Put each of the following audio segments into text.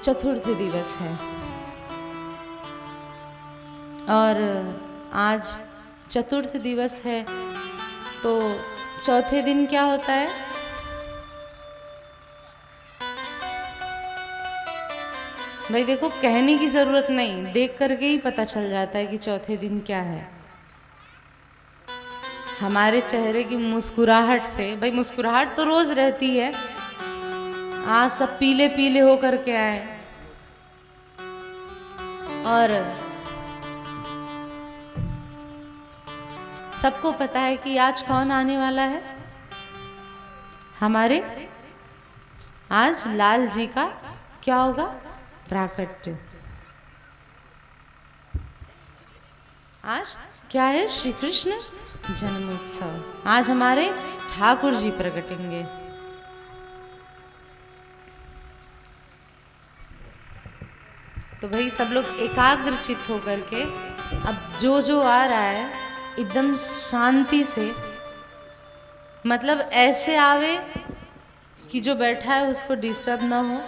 चतुर्थ दिवस है और आज चतुर्थ दिवस है तो चौथे दिन क्या होता है? भाई देखो, कहने की जरूरत नहीं, देख करके ही पता चल जाता है कि चौथे दिन क्या है। हमारे चेहरे की मुस्कुराहट से, भाई मुस्कुराहट तो रोज रहती है, आज सब पीले पीले होकर के आए और सबको पता है कि आज कौन आने वाला है। हमारे आज लाल जी का क्या होगा? प्राकट्य। आज क्या है? श्री कृष्ण जन्मोत्सव। आज हमारे ठाकुर जी प्रकटेंगे। तो भाई सब लोग एकाग्रचित्त होकर के अब जो आ रहा है एकदम शांति से, मतलब ऐसे आवे कि जो बैठा है उसको डिस्टर्ब ना हो।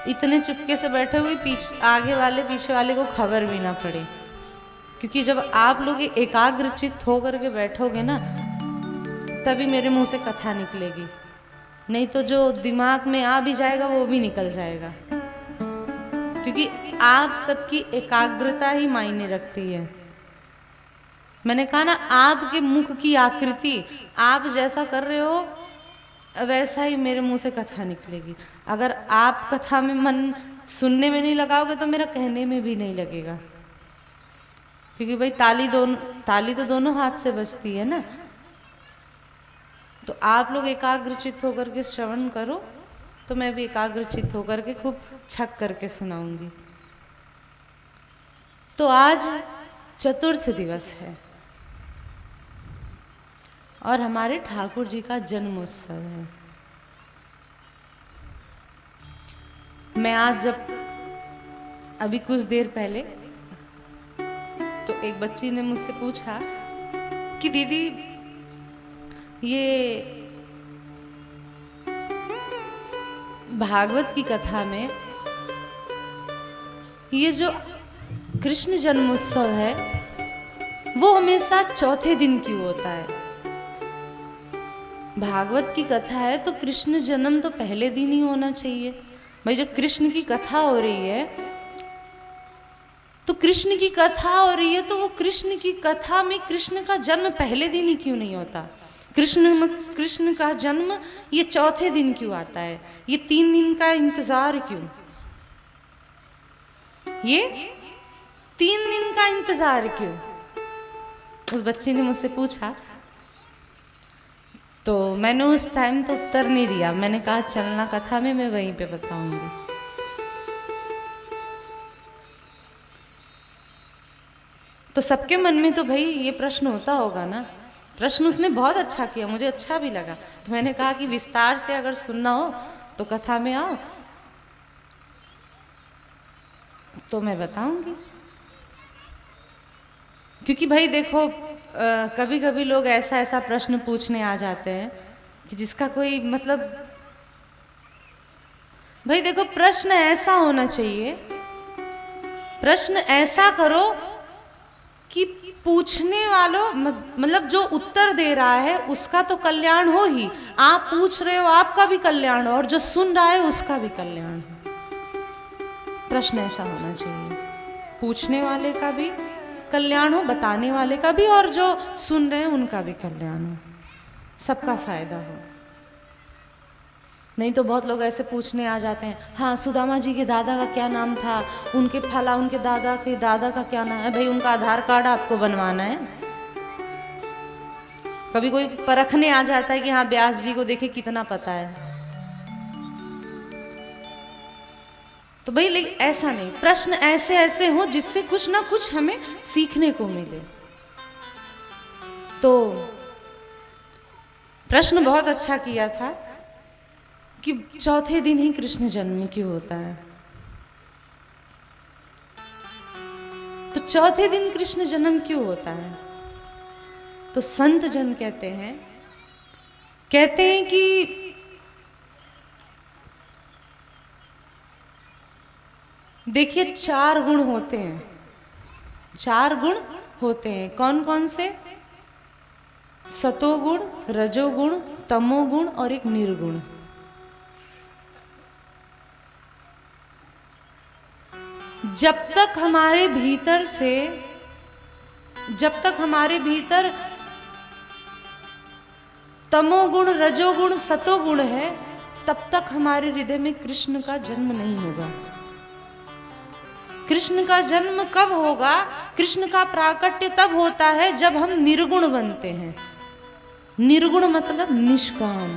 इतने चुपके से बैठे हुए पीछे आगे वाले पीछे वाले को खबर भी ना पड़े, क्योंकि जब आप लोग एकाग्रचित्त होकर के बैठोगे ना तभी मेरे मुंह से कथा निकलेगी, नहीं तो जो दिमाग में आ भी जाएगा वो भी निकल जाएगा, क्योंकि आप सबकी एकाग्रता ही मायने रखती है। मैंने कहा ना, आपके मुख की आकृति, आप जैसा कर रहे हो वैसा ही मेरे मुंह से कथा निकलेगी। अगर आप कथा में मन सुनने में नहीं लगाओगे तो मेरा कहने में भी नहीं लगेगा, क्योंकि भाई ताली तो दोनों हाथ से बजती है ना। तो आप लोग एकाग्रचित्त होकर के श्रवण करो तो मैं भी एकाग्रचित्त होकर के खूब छक करके सुनाऊंगी। तो आज चतुर्थ दिवस है और हमारे ठाकुर जी का जन्मोत्सव है। मैं आज जब अभी कुछ देर पहले तो एक बच्ची ने मुझसे पूछा कि दीदी ये भागवत की कथा में ये जो कृष्ण जन्मोत्सव है वो हमेशा चौथे दिन क्यों होता है? भागवत की कथा है तो कृष्ण जन्म तो पहले दिन ही होना चाहिए। भाई जब कृष्ण की कथा हो रही है तो कृष्ण की कथा हो रही है तो वो कृष्ण की कथा में कृष्ण का जन्म पहले दिन ही क्यों नहीं होता? कृष्ण का जन्म ये चौथे दिन क्यों आता है? ये 3 दिन का इंतजार क्यों? ये 3 दिन का इंतजार क्यों? उस बच्चे ने मुझसे पूछा तो मैंने उस टाइम तो उत्तर नहीं दिया। मैंने कहा चलना कथा में, मैं वहीं पे बताऊंगी। तो सबके मन में तो भाई ये प्रश्न होता होगा ना। प्रश्न उसने बहुत अच्छा किया, मुझे अच्छा भी लगा। तो मैंने कहा कि विस्तार से अगर सुनना हो तो कथा में आओ तो मैं बताऊंगी। क्योंकि भाई देखो, कभी कभी लोग ऐसा प्रश्न पूछने आ जाते हैं कि जिसका कोई मतलब, भाई देखो प्रश्न ऐसा होना चाहिए, प्रश्न ऐसा करो कि पूछने वालों मतलब जो उत्तर दे रहा है उसका तो कल्याण हो ही, आप पूछ रहे हो आपका भी कल्याण हो और जो सुन रहा है उसका भी कल्याण हो। प्रश्न ऐसा होना चाहिए, पूछने वाले का भी कल्याण हो, बताने वाले का भी, और जो सुन रहे हैं उनका भी कल्याण हो, सबका फायदा हो। नहीं तो बहुत लोग ऐसे पूछने आ जाते हैं, हाँ सुदामा जी के दादा का क्या नाम था, उनके फला उनके दादा के दादा का क्या नाम है? भाई उनका आधार कार्ड आपको बनवाना है? कभी कोई परखने आ जाता है कि हाँ व्यास जी को देखे कितना पता है। तो भाई लेकिन ऐसा नहीं, प्रश्न ऐसे ऐसे हो जिससे कुछ ना कुछ हमें सीखने को मिले। तो प्रश्न बहुत अच्छा किया था कि चौथे दिन ही कृष्ण जन्म क्यों होता है? तो चौथे दिन कृष्ण जन्म क्यों होता है? तो संत जन कहते हैं कि देखिए 4 गुण होते हैं, 4 गुण होते हैं। कौन कौन से? सतोगुण, रजोगुण, तमोगुण और एक निर्गुण। जब तक हमारे भीतर तमोगुण, रजोगुण, सतोगुण है, तब तक हमारे हृदय में कृष्ण का जन्म नहीं होगा। कृष्ण का जन्म कब होगा? कृष्ण का प्राकट्य तब होता है जब हम निर्गुण बनते हैं। निर्गुण मतलब निष्काम,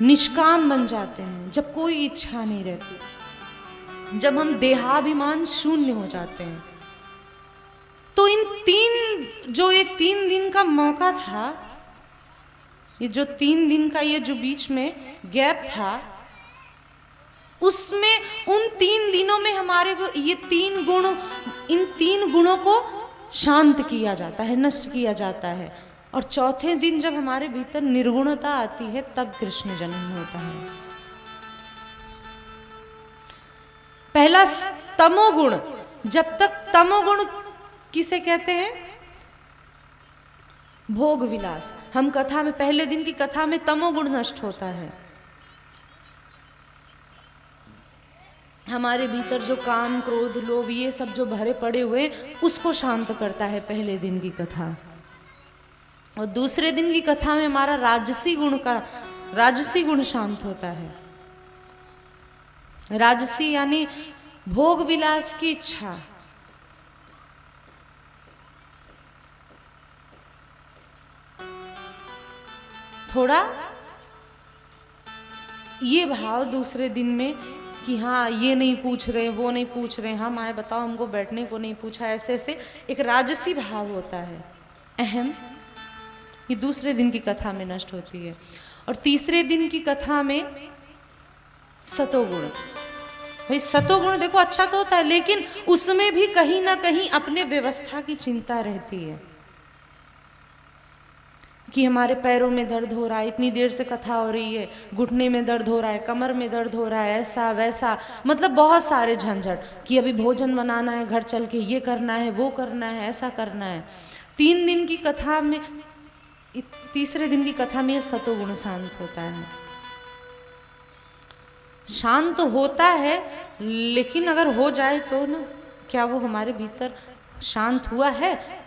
निष्काम बन जाते हैं, जब कोई इच्छा नहीं रहती, जब हम देहाभिमान शून्य हो जाते हैं। तो ये 3 दिन का मौका था, ये जो 3 दिन का ये जो बीच में गैप था, उसमें उन 3 दिनों में हमारे ये 3 गुण, इन 3 गुणों को शांत किया जाता है, नष्ट किया जाता है। और चौथे दिन जब हमारे भीतर निर्गुणता आती है, तब कृष्ण जन्म होता है। पहला तमोगुण। जब तक तमोगुण किसे कहते हैं? भोग विलास। हम कथा में, पहले दिन की कथा में तमोगुण नष्ट होता है। हमारे भीतर जो काम, क्रोध, लोभ, ये सब जो भरे पड़े हुए, उसको शांत करता है पहले दिन की कथा। और दूसरे दिन की कथा में हमारा राजसी गुण शांत होता है। राजसी यानी भोग विलास की इच्छा। थोड़ा ये भाव दूसरे दिन में कि हाँ, ये नहीं पूछ रहे, वो नहीं पूछ रहे, हम आए बताओ, हमको बैठने को नहीं पूछा, ऐसे ऐसे एक राजसी भाव होता है, अहम। ये दूसरे दिन की कथा में नष्ट होती है। और तीसरे दिन की कथा में सतोगुण। भाई सतोगुण देखो अच्छा तो होता है, लेकिन उसमें भी कहीं ना कहीं अपने व्यवस्था की चिंता रहती है कि हमारे पैरों में दर्द हो रहा है, इतनी देर से कथा हो रही है, घुटने में दर्द हो रहा है, कमर में दर्द हो रहा है, ऐसा वैसा, मतलब बहुत सारे झंझट कि अभी भोजन बनाना है, घर चल के ये करना है, वो करना है, ऐसा करना है। 3 दिन की कथा में, तीसरे दिन की कथा में ये सतोगुण शांत होता है। शांत होता है, लेकिन अगर हो जाए तो ना, क्या वो हमारे भीतर शांत हुआ है?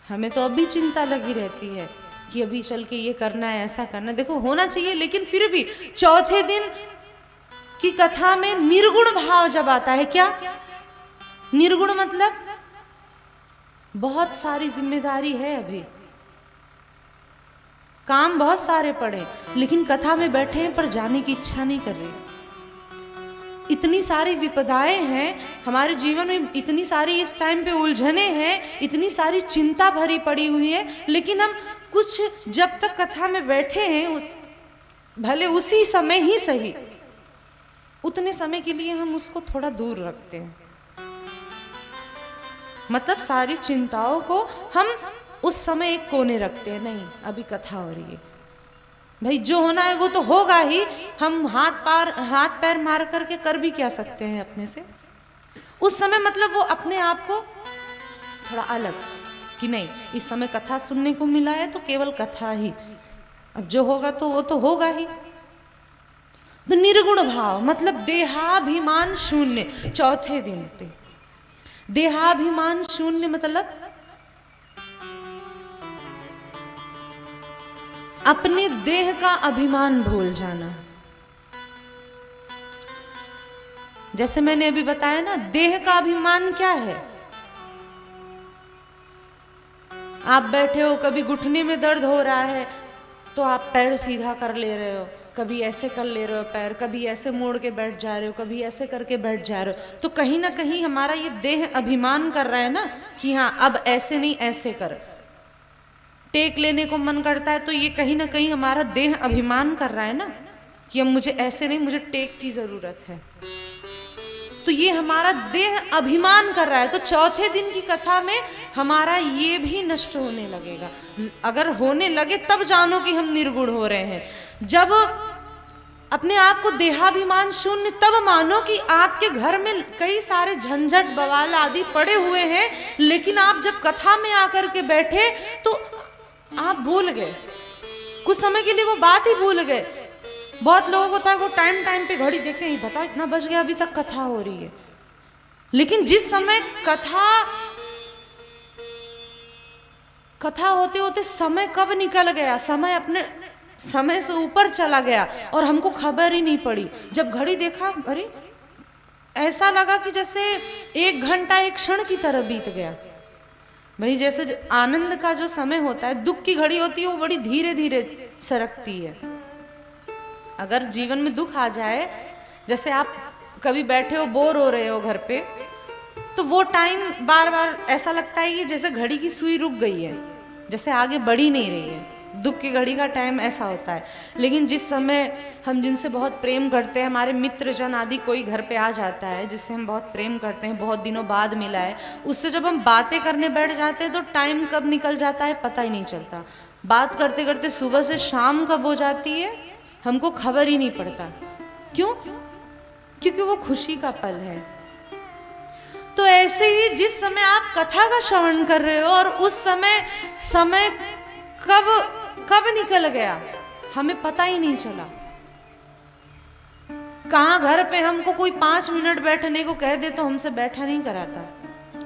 हमें तो अभी चिंता लगी रहती है कि अभी चल के ये करना है, ऐसा करना है। देखो होना चाहिए, लेकिन फिर भी चौथे दिन की कथा में निर्गुण भाव जब आता है, क्या निर्गुण मतलब बहुत सारी जिम्मेदारी है, अभी काम बहुत सारे पड़े, लेकिन कथा में बैठे हैं पर जाने की इच्छा नहीं कर रही। इतनी सारी विपदाएं हैं हमारे जीवन में, इतनी सारी इस टाइम पे उलझने हैं, इतनी सारी चिंता भरी पड़ी हुई है, लेकिन हम कुछ जब तक कथा में बैठे हैं, भले उसी समय ही सही, उतने समय के लिए हम उसको थोड़ा दूर रखते हैं। मतलब सारी चिंताओं को हम उस समय एक कोने रखते हैं, नहीं अभी कथा हो रही है, भाई जो होना है वो तो होगा ही, हम हाथ पैर मार करके कर भी क्या सकते हैं अपने से उस समय। मतलब वो अपने आप को थोड़ा अलग कि नहीं, इस समय कथा सुनने को मिला है तो केवल कथा ही, अब जो होगा तो वो तो होगा ही। तो निर्गुण भाव मतलब देहाभिमान शून्य। चौथे दिन पे देहाभिमान शून्य मतलब अपने देह का अभिमान भूल जाना। जैसे मैंने अभी बताया ना, देह का अभिमान क्या है? आप बैठे हो, कभी घुटने में दर्द हो रहा है तो आप पैर सीधा कर ले रहे हो, कभी ऐसे कर ले रहे हो पैर, कभी ऐसे मोड़ के बैठ जा रहे हो, कभी ऐसे करके बैठ जा रहे हो। तो कहीं ना कहीं हमारा ये देह अभिमान कर रहा है ना कि हाँ अब ऐसे नहीं ऐसे कर। टेक लेने को मन करता है तो ये कहीं ना कहीं हमारा देह अभिमान कर रहा है ना कि अब मुझे ऐसे नहीं, मुझे टेक की जरूरत है। तो ये हमारा देह अभिमान कर रहा है। तो चौथे दिन की कथा में हमारा ये भी नष्ट होने लगेगा। अगर होने लगे तब जानो कि हम निर्गुण हो रहे हैं। जब अपने आप को देहाभिमान शून्य तब मानो कि आपके घर में कई सारे झंझट बवाल आदि पड़े हुए हैं, लेकिन आप जब कथा में आकर के बैठे तो आप भूल गए, कुछ समय के लिए वो बात ही भूल गए। बहुत लोगों को होता है वो टाइम टाइम पे घड़ी देखते हैं, बताओ इतना बज गया, अभी तक कथा हो रही है। लेकिन जिस समय कथा होते होते समय कब निकल गया, समय अपने समय से ऊपर चला गया और हमको खबर ही नहीं पड़ी। जब घड़ी देखा, अरे ऐसा लगा कि जैसे 1 घंटा एक क्षण की तरह बीत गया। भाई जैसे आनंद का जो समय होता है, दुख की घड़ी होती है वो बड़ी धीरे धीरे सरकती है। अगर जीवन में दुख आ जाए, जैसे आप कभी बैठे हो बोर हो रहे हो घर पे, तो वो टाइम बार बार ऐसा लगता है कि जैसे घड़ी की सुई रुक गई है, जैसे आगे बढ़ ही नहीं रही है। दुख की घड़ी का टाइम ऐसा होता है। लेकिन जिस समय हम जिनसे बहुत प्रेम करते हैं, हमारे मित्र जन आदि कोई घर पे आ जाता है जिससे हम बहुत प्रेम करते हैं, बहुत दिनों बाद मिला है, उससे जब हम बातें करने बैठ जाते हैं तो टाइम कब निकल जाता है पता ही नहीं चलता। बात करते करते सुबह से शाम कब हो जाती है हमको खबर ही नहीं पड़ता। क्यों? क्योंकि वो खुशी का पल है। तो ऐसे ही जिस समय आप कथा का श्रवण कर रहे हो और उस समय कब निकल गया हमें पता ही नहीं चला। कहाँ घर पे हमको कोई 5 मिनट बैठने को कह दे तो हमसे बैठा नहीं कराता।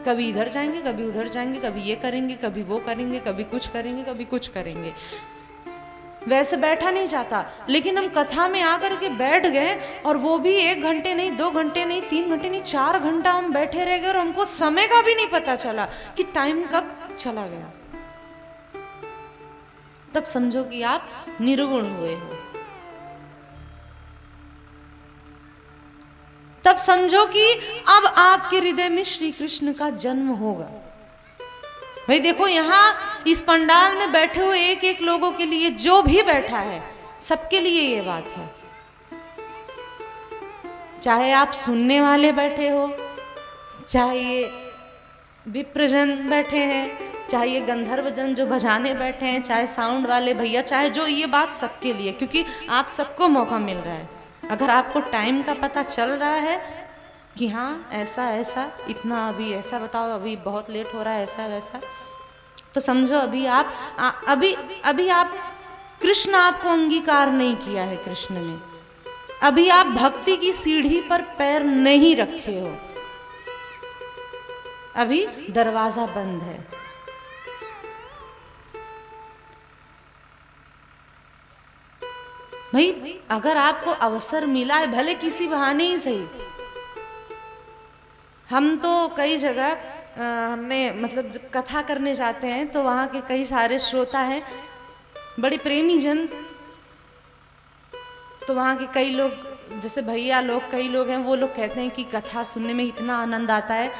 कभी इधर जाएंगे, कभी उधर जाएंगे, कभी ये करेंगे, कभी वो करेंगे, कभी कुछ करेंगे, कभी कुछ करेंगे, वैसे बैठा नहीं जाता। लेकिन हम कथा में आकर के बैठ गए और वो भी 1 घंटे नहीं, 2 घंटे नहीं, 3 घंटे नहीं, 4 घंटा हम बैठे रह गए और हमको समय का भी नहीं पता चला कि टाइम कब चला गया। तब समझो कि आप निर्गुण हुए हो। तब समझो कि अब आपके हृदय में श्री कृष्ण का जन्म होगा। भाई देखो, यहां इस पंडाल में बैठे हुए एक एक लोगों के लिए, जो भी बैठा है सबके लिए ये बात है। चाहे आप सुनने वाले बैठे हो, चाहे ये विप्रजन बैठे हैं, चाहे ये गंधर्व जन जो बजाने बैठे हैं, चाहे साउंड वाले भैया, चाहे जो, ये बात सबके लिए, क्योंकि आप सबको मौका मिल रहा है। अगर आपको टाइम का पता चल रहा है कि हाँ ऐसा इतना, अभी ऐसा बताओ, अभी बहुत लेट हो रहा है, ऐसा वैसा, तो समझो अभी आप कृष्ण आपको अंगीकार नहीं किया है। कृष्ण ने अभी आप भक्ति की सीढ़ी पर पैर नहीं रखे हो, अभी दरवाजा बंद है। भाई अगर आपको अवसर मिला है, भले किसी बहाने ही सही। हम तो कई जगह हमने मतलब जब कथा करने जाते हैं तो वहाँ के कई सारे श्रोता हैं, बड़े प्रेमी जन, तो वहाँ के कई लोग, जैसे भैया लोग, कई लोग हैं, वो लोग कहते हैं कि कथा सुनने में इतना आनंद आता है,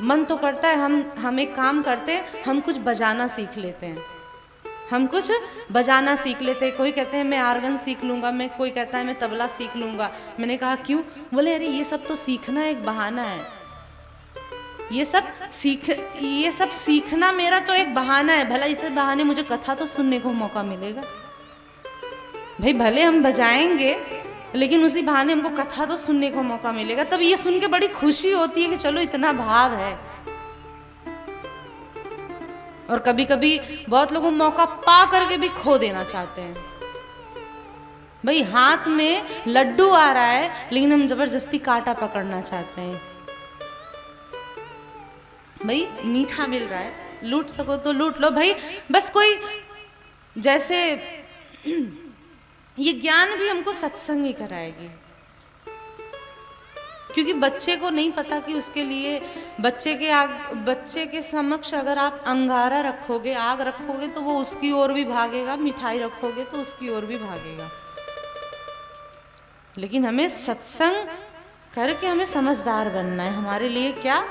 मन तो करता है हम एक काम करते हैं, हम कुछ बजाना सीख लेते हैं, हम कुछ बजाना सीख लेते हैं। कोई कहते हैं मैं आर्गन सीख लूँगा, कोई कहता है मैं तबला सीख लूँगा। मैंने कहा क्यों? बोले अरे ये सब तो सीखना एक बहाना है, ये सब सीखना मेरा तो एक बहाना है, भला इस बहाने मुझे कथा तो सुनने को मौका मिलेगा। भाई भले हम बजाएंगे लेकिन उसी बहाने हमको कथा तो सुनने को मौका मिलेगा। तब ये सुन के बड़ी खुशी होती है कि चलो इतना भाव है। और कभी कभी बहुत लोग मौका पा करके भी खो देना चाहते हैं। भाई हाथ में लड्डू आ रहा है लेकिन हम जबरदस्ती कांटा पकड़ना चाहते हैं। भाई मीठा मिल रहा है, लूट सको तो लूट लो भाई, बस कोई जैसे ये ज्ञान भी हमको सत्संग ही कराएगी, क्योंकि बच्चे को नहीं पता कि उसके लिए बच्चे के समक्ष अगर आप अंगारा रखोगे, आग रखोगे तो वो उसकी ओर भी भागेगा, मिठाई रखोगे तो उसकी ओर भी भागेगा। लेकिन हमें सत्संग करके हमें समझदार बनना है, हमारे लिए क्या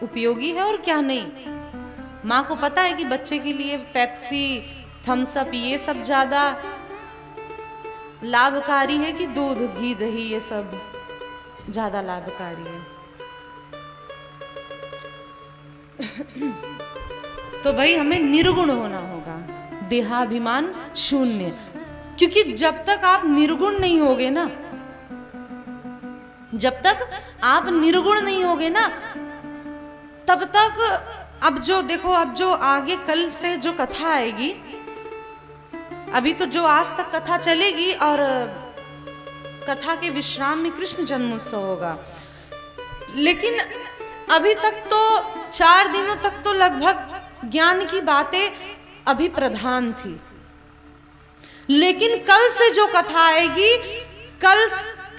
उपयोगी है और क्या नहीं। माँ को पता है कि बच्चे के लिए पेप्सी, थम्स अप ये सब ज्यादा लाभकारी है कि दूध, घी, दही ये सब ज्यादा लाभकारी है। तो भाई हमें निर्गुण होना होगा, देहाभिमान शून्य। क्योंकि जब तक आप निर्गुण नहीं होगे ना, जब तक आप निर्गुण नहीं होगे ना, तब तक अब जो देखो, अब जो आगे कल से जो कथा आएगी, अभी तो जो आज तक कथा चलेगी और कथा के विश्राम में कृष्ण जन्मोत्सव होगा, लेकिन अभी तक तो 4 दिनों तक तो लगभग ज्ञान की बातें अभी प्रधान थी। लेकिन कल से जो कथा आएगी,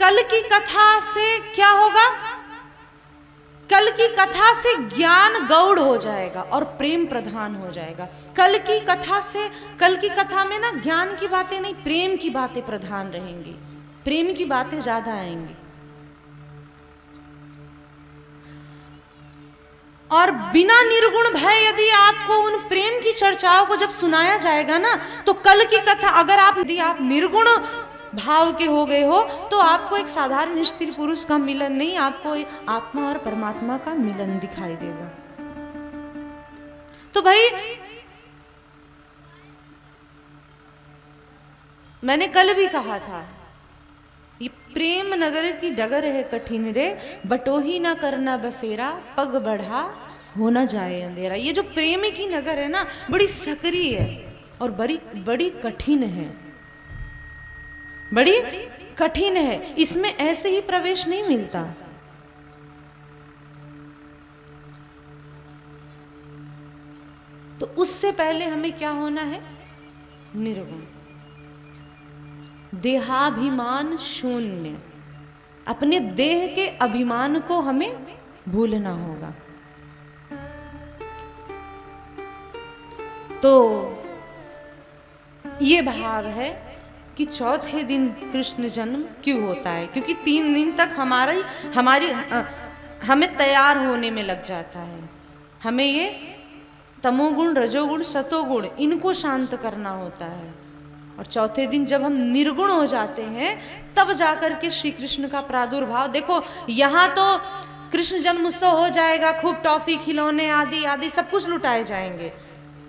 कल की कथा से क्या होगा? कल की कथा से ज्ञान गौड़ हो जाएगा और प्रेम प्रधान हो जाएगा। कल की कथा में ना ज्ञान की बातें नहीं, प्रेम की बातें प्रधान रहेंगी, प्रेम की बातें ज्यादा आएंगी। और बिना निर्गुण भय यदि आपको उन प्रेम की चर्चाओं को जब सुनाया जाएगा ना, तो कल की कथा अगर यदि आप निर्गुण भाव के हो गए हो, तो आपको एक साधारण स्त्री पुरुष का मिलन नहीं, आपको आत्मा और परमात्मा का मिलन दिखाई देगा। तो भाई मैंने कल भी कहा था, ये प्रेम नगर की डगर है कठिन रे, बटोही ना करना बसेरा, पग बढ़ा हो ना जाए अंधेरा। ये जो प्रेम की नगर है ना, बड़ी सकरी है और बड़ी कठिन है, बड़ी कठिन है। इसमें ऐसे ही प्रवेश नहीं मिलता। तो उससे पहले हमें क्या होना है? निर्गुण, देहाभिमान शून्य, अपने देह के अभिमान को हमें भूलना होगा। तो ये भाव है कि चौथे दिन कृष्ण जन्म क्यों होता है? क्योंकि 3 दिन तक हमें तैयार होने में लग जाता है। हमें ये तमोगुण, रजोगुण, सतोगुण, इनको शांत करना होता है। और चौथे दिन जब हम निर्गुण हो जाते हैं, तब जाकर के श्री कृष्ण का प्रादुर्भाव। देखो यहाँ तो कृष्ण जन्मोत्सव हो जाएगा, खूब टॉफी, खिलौने आदि आदि सब कुछ लुटाए जाएंगे।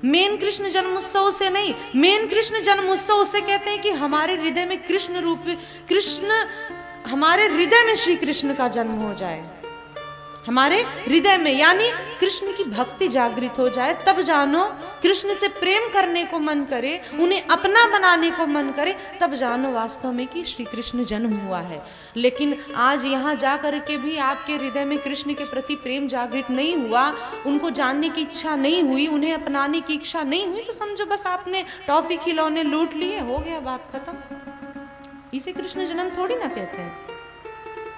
मेन कृष्ण जन्मोत्सव से नहीं, मेन कृष्ण जन्मोत्सव उसे कहते हैं कि हमारे हृदय में हमारे हृदय में श्री कृष्ण का जन्म हो जाए, हमारे हृदय में, यानी कृष्ण की भक्ति जागृत हो जाए। तब जानो कृष्ण से प्रेम करने को मन करे, उन्हें अपना बनाने को मन करे, तब जानो वास्तव में कि श्री कृष्ण जन्म हुआ है। लेकिन आज यहाँ जा करके भी आपके हृदय में कृष्ण के प्रति प्रेम जागृत नहीं हुआ, उनको जानने की इच्छा नहीं हुई, उन्हें अपनाने की इच्छा नहीं हुई, तो समझो बस आपने टॉफी खिलौने लूट लिए, हो गया, बात खत्म। इसे कृष्ण जन्म थोड़ी ना कहते हैं।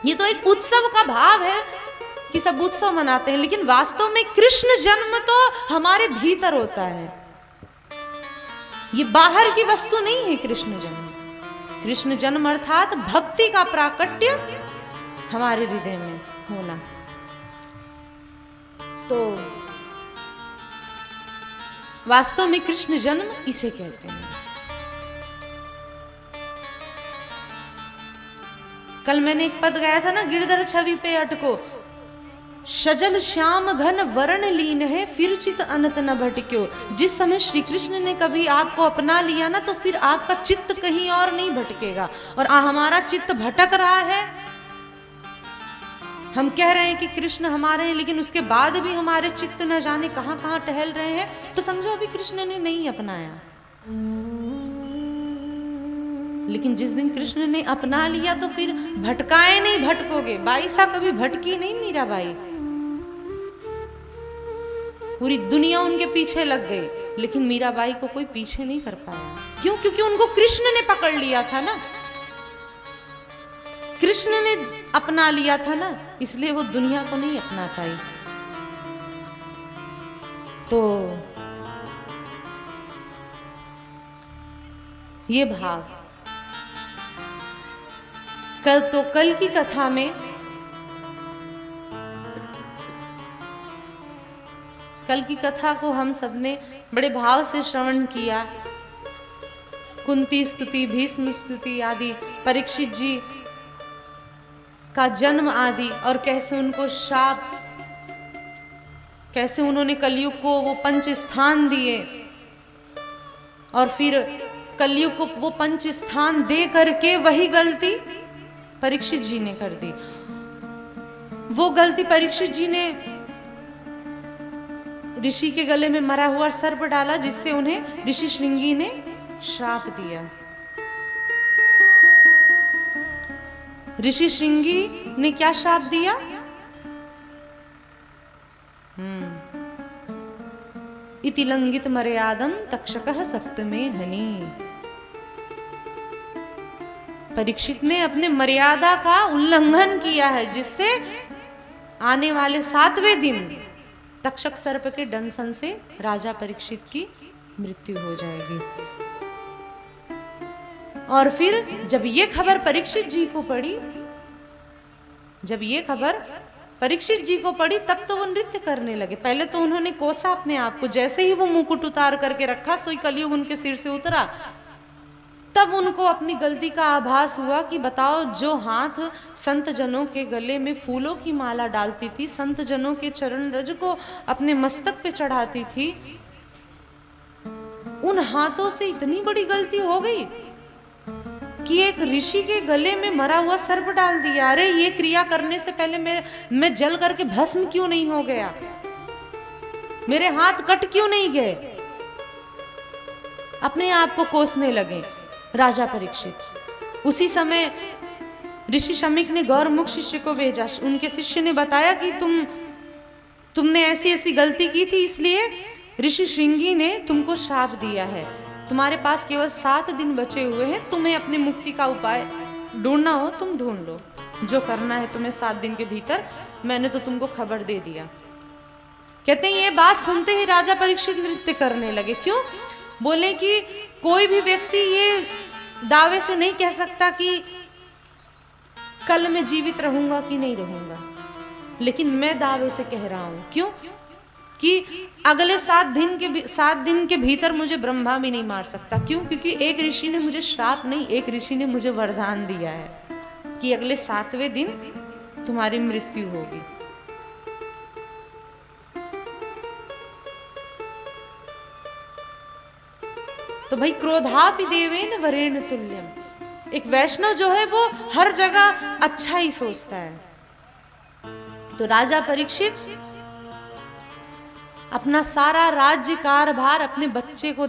ये तो एक उत्सव का भाव है कि सब उत्सव मनाते हैं, लेकिन वास्तव में कृष्ण जन्म तो हमारे भीतर होता है, ये बाहर की वस्तु नहीं है। कृष्ण जन्म, कृष्ण जन्म अर्थात भक्ति का प्राकट्य हमारे हृदय में होना। तो वास्तव में कृष्ण जन्म इसे कहते हैं। कल मैंने एक पद गाया था ना, गिरधर छवि पे अटको, सजल श्याम घन वर्ण लीन है, फिर चित अनंत न भटक्यो। जिस समय श्री कृष्ण ने कभी आपको अपना लिया ना, तो फिर आपका चित्त कहीं और नहीं भटकेगा। और हमारा चित्त भटक रहा है, हम कह रहे हैं कि कृष्ण हमारे हैं, लेकिन उसके बाद भी हमारे चित्त न जाने कहां कहां टहल रहे हैं, तो समझो अभी कृष्ण ने नहीं अपनाया। लेकिन जिस दिन कृष्ण ने अपना लिया, तो फिर भटकाए नहीं, भटकोगे। बाई सा कभी भटकी नहीं मीरा बाई, पूरी दुनिया उनके पीछे लग गई, लेकिन मीराबाई को कोई पीछे नहीं कर पाया। क्यों? क्योंकि उनको कृष्ण ने पकड़ लिया था ना, कृष्ण ने अपना लिया था ना, इसलिए वो दुनिया को नहीं अपना पाई। तो ये भाव कल की कथा में, कल की कथा को हम सबने बड़े भाव से श्रवण किया। कुंती स्तुति, भीष्म स्तुति आदि, परीक्षित जी का जन्म आदि, और कैसे उनको शाप, कैसे उन्होंने कलयुग को वो 5 स्थान दिए, और फिर कलयुग को वो पंच स्थान दे करके वही गलती परीक्षित जी ने कर दी। वो गलती परीक्षित जी ने ऋषि के गले में मरा हुआ सर्प डाला, जिससे उन्हें ऋषि श्रृंगी ने श्राप दिया। ऋषि श्रृंगी ने क्या श्राप दिया? इति लंघित मर्यादम तक्षकः सप्तमे हनि। परीक्षित ने अपने मर्यादा का उल्लंघन किया है, जिससे आने वाले 7वें दिन तक्षक सर्प के डंसन से राजा परीक्षित की मृत्यु हो जाएगी। और फिर जब ये खबर परीक्षित जी को पड़ी, तब तो वो नृत्य करने लगे। पहले तो उन्होंने कोसा अपने आप को, जैसे ही वो मुकुट उतार करके रखा सोई कलयुग उनके सिर से उतरा। तब उनको अपनी गलती का आभास हुआ कि बताओ, जो हाथ संत जनों के गले में फूलों की माला डालती थी, संत जनों के चरण रज को अपने मस्तक पे चढ़ाती थी, उन हाथों से इतनी बड़ी गलती हो गई कि एक ऋषि के गले में मरा हुआ सर्प डाल दिया। अरे ये क्रिया करने से पहले मैं जल करके भस्म क्यों नहीं हो गया? मेरे हाथ कट क्यों नहीं गए? अपने आप को कोसने लगे राजा परीक्षित। उसी समय ऋषि शमीक ने गौरमुख शिष्य को भेजा। उनके शिष्य ने बताया कि तुमने ऐसी ऐसी गलती की थी, इसलिए ऋषि श्रृंगी ने तुमको श्राप दिया है। तुम्हारे पास केवल 7 दिन बचे हुए हैं। तुम्हें अपनी मुक्ति का उपाय ढूंढना हो तुम ढूंढ लो, जो करना है तुम्हें 7 दिन के भीतर। मैंने तो तुमको खबर दे दिया। कहते हैं ये बात सुनते ही राजा परीक्षित नृत्य करने लगे। क्यों? बोले कि कोई भी व्यक्ति ये दावे से नहीं कह सकता कि कल मैं जीवित रहूंगा कि नहीं रहूंगा, लेकिन मैं दावे से कह रहा हूं। क्यों? कि अगले 7 दिन के भीतर मुझे ब्रह्मा भी नहीं मार सकता। क्यों? क्योंकि एक ऋषि ने मुझे श्राप नहीं, एक ऋषि ने मुझे वरदान दिया है कि अगले 7वें दिन तुम्हारी मृत्यु होगी। तो भाई क्रोधापि देवेन वरेण तुल्यम। एक वैष्णव जो है वो हर जगह अच्छा ही सोचता है। तो राजा परीक्षित अपना सारा राज्य कारभार अपने बच्चों को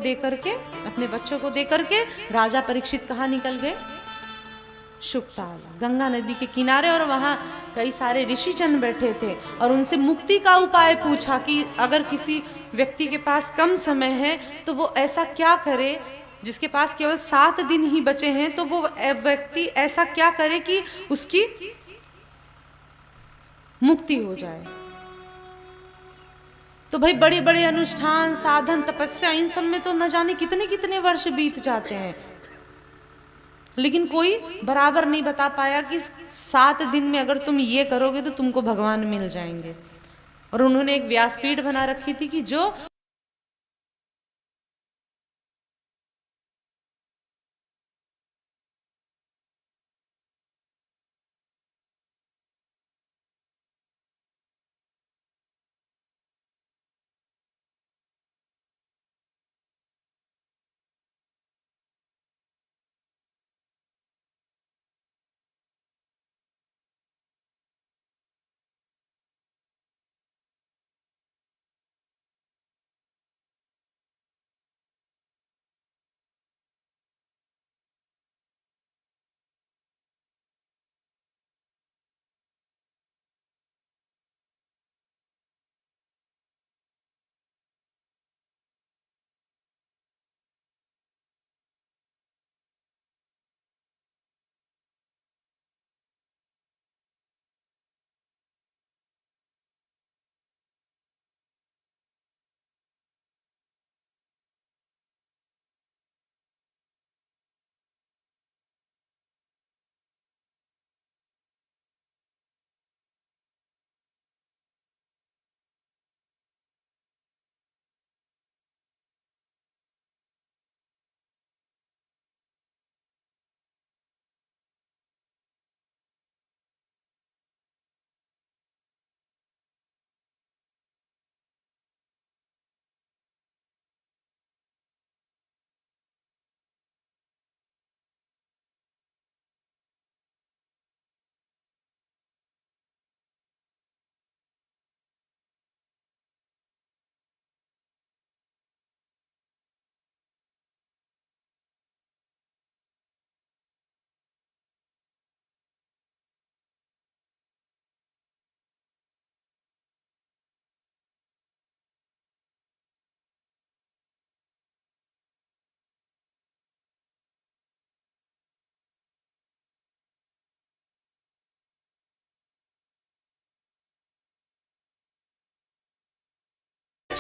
देकर के राजा परीक्षित कहाँ निकल गए? शुकताल, गंगा नदी के किनारे। और वहां कई सारे ऋषिजन बैठे थे और उनसे मुक्ति का उपाय पूछा कि अगर किसी व्यक्ति के पास कम समय है तो वो ऐसा क्या करे, जिसके पास केवल 7 दिन ही बचे हैं, तो वो व्यक्ति ऐसा क्या करे कि उसकी मुक्ति हो जाए। तो भाई बड़े बड़े अनुष्ठान, साधन, तपस्या, इन सब में तो न जाने कितने कितने वर्ष बीत जाते हैं, लेकिन कोई बराबर नहीं बता पाया कि 7 दिन में अगर तुम ये करोगे तो तुमको भगवान मिल जाएंगे। और उन्होंने एक व्यासपीठ बना रखी थी कि जो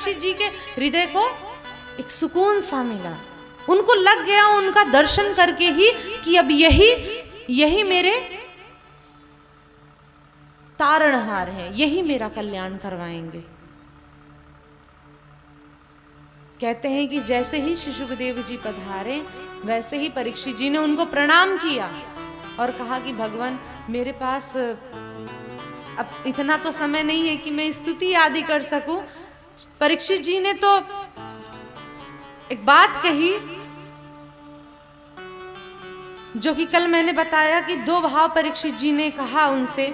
परीक्षित जी के हृदय को एक सुकून सा मिला। उनको लग गया उनका दर्शन करके ही कि अब यही मेरे तारणहार हैं, यही मेरा कल्याण करवाएंगे। कहते हैं कि जैसे ही श्री सुखदेव जी पधारे वैसे ही परीक्षित जी ने उनको प्रणाम किया और कहा कि भगवान मेरे पास अब इतना तो समय नहीं है कि मैं स्तुति आदि कर सकूं। परीक्षित जी ने तो एक बात कही जो कि कल मैंने बताया कि दो भाव परीक्षित जी ने कहा उनसे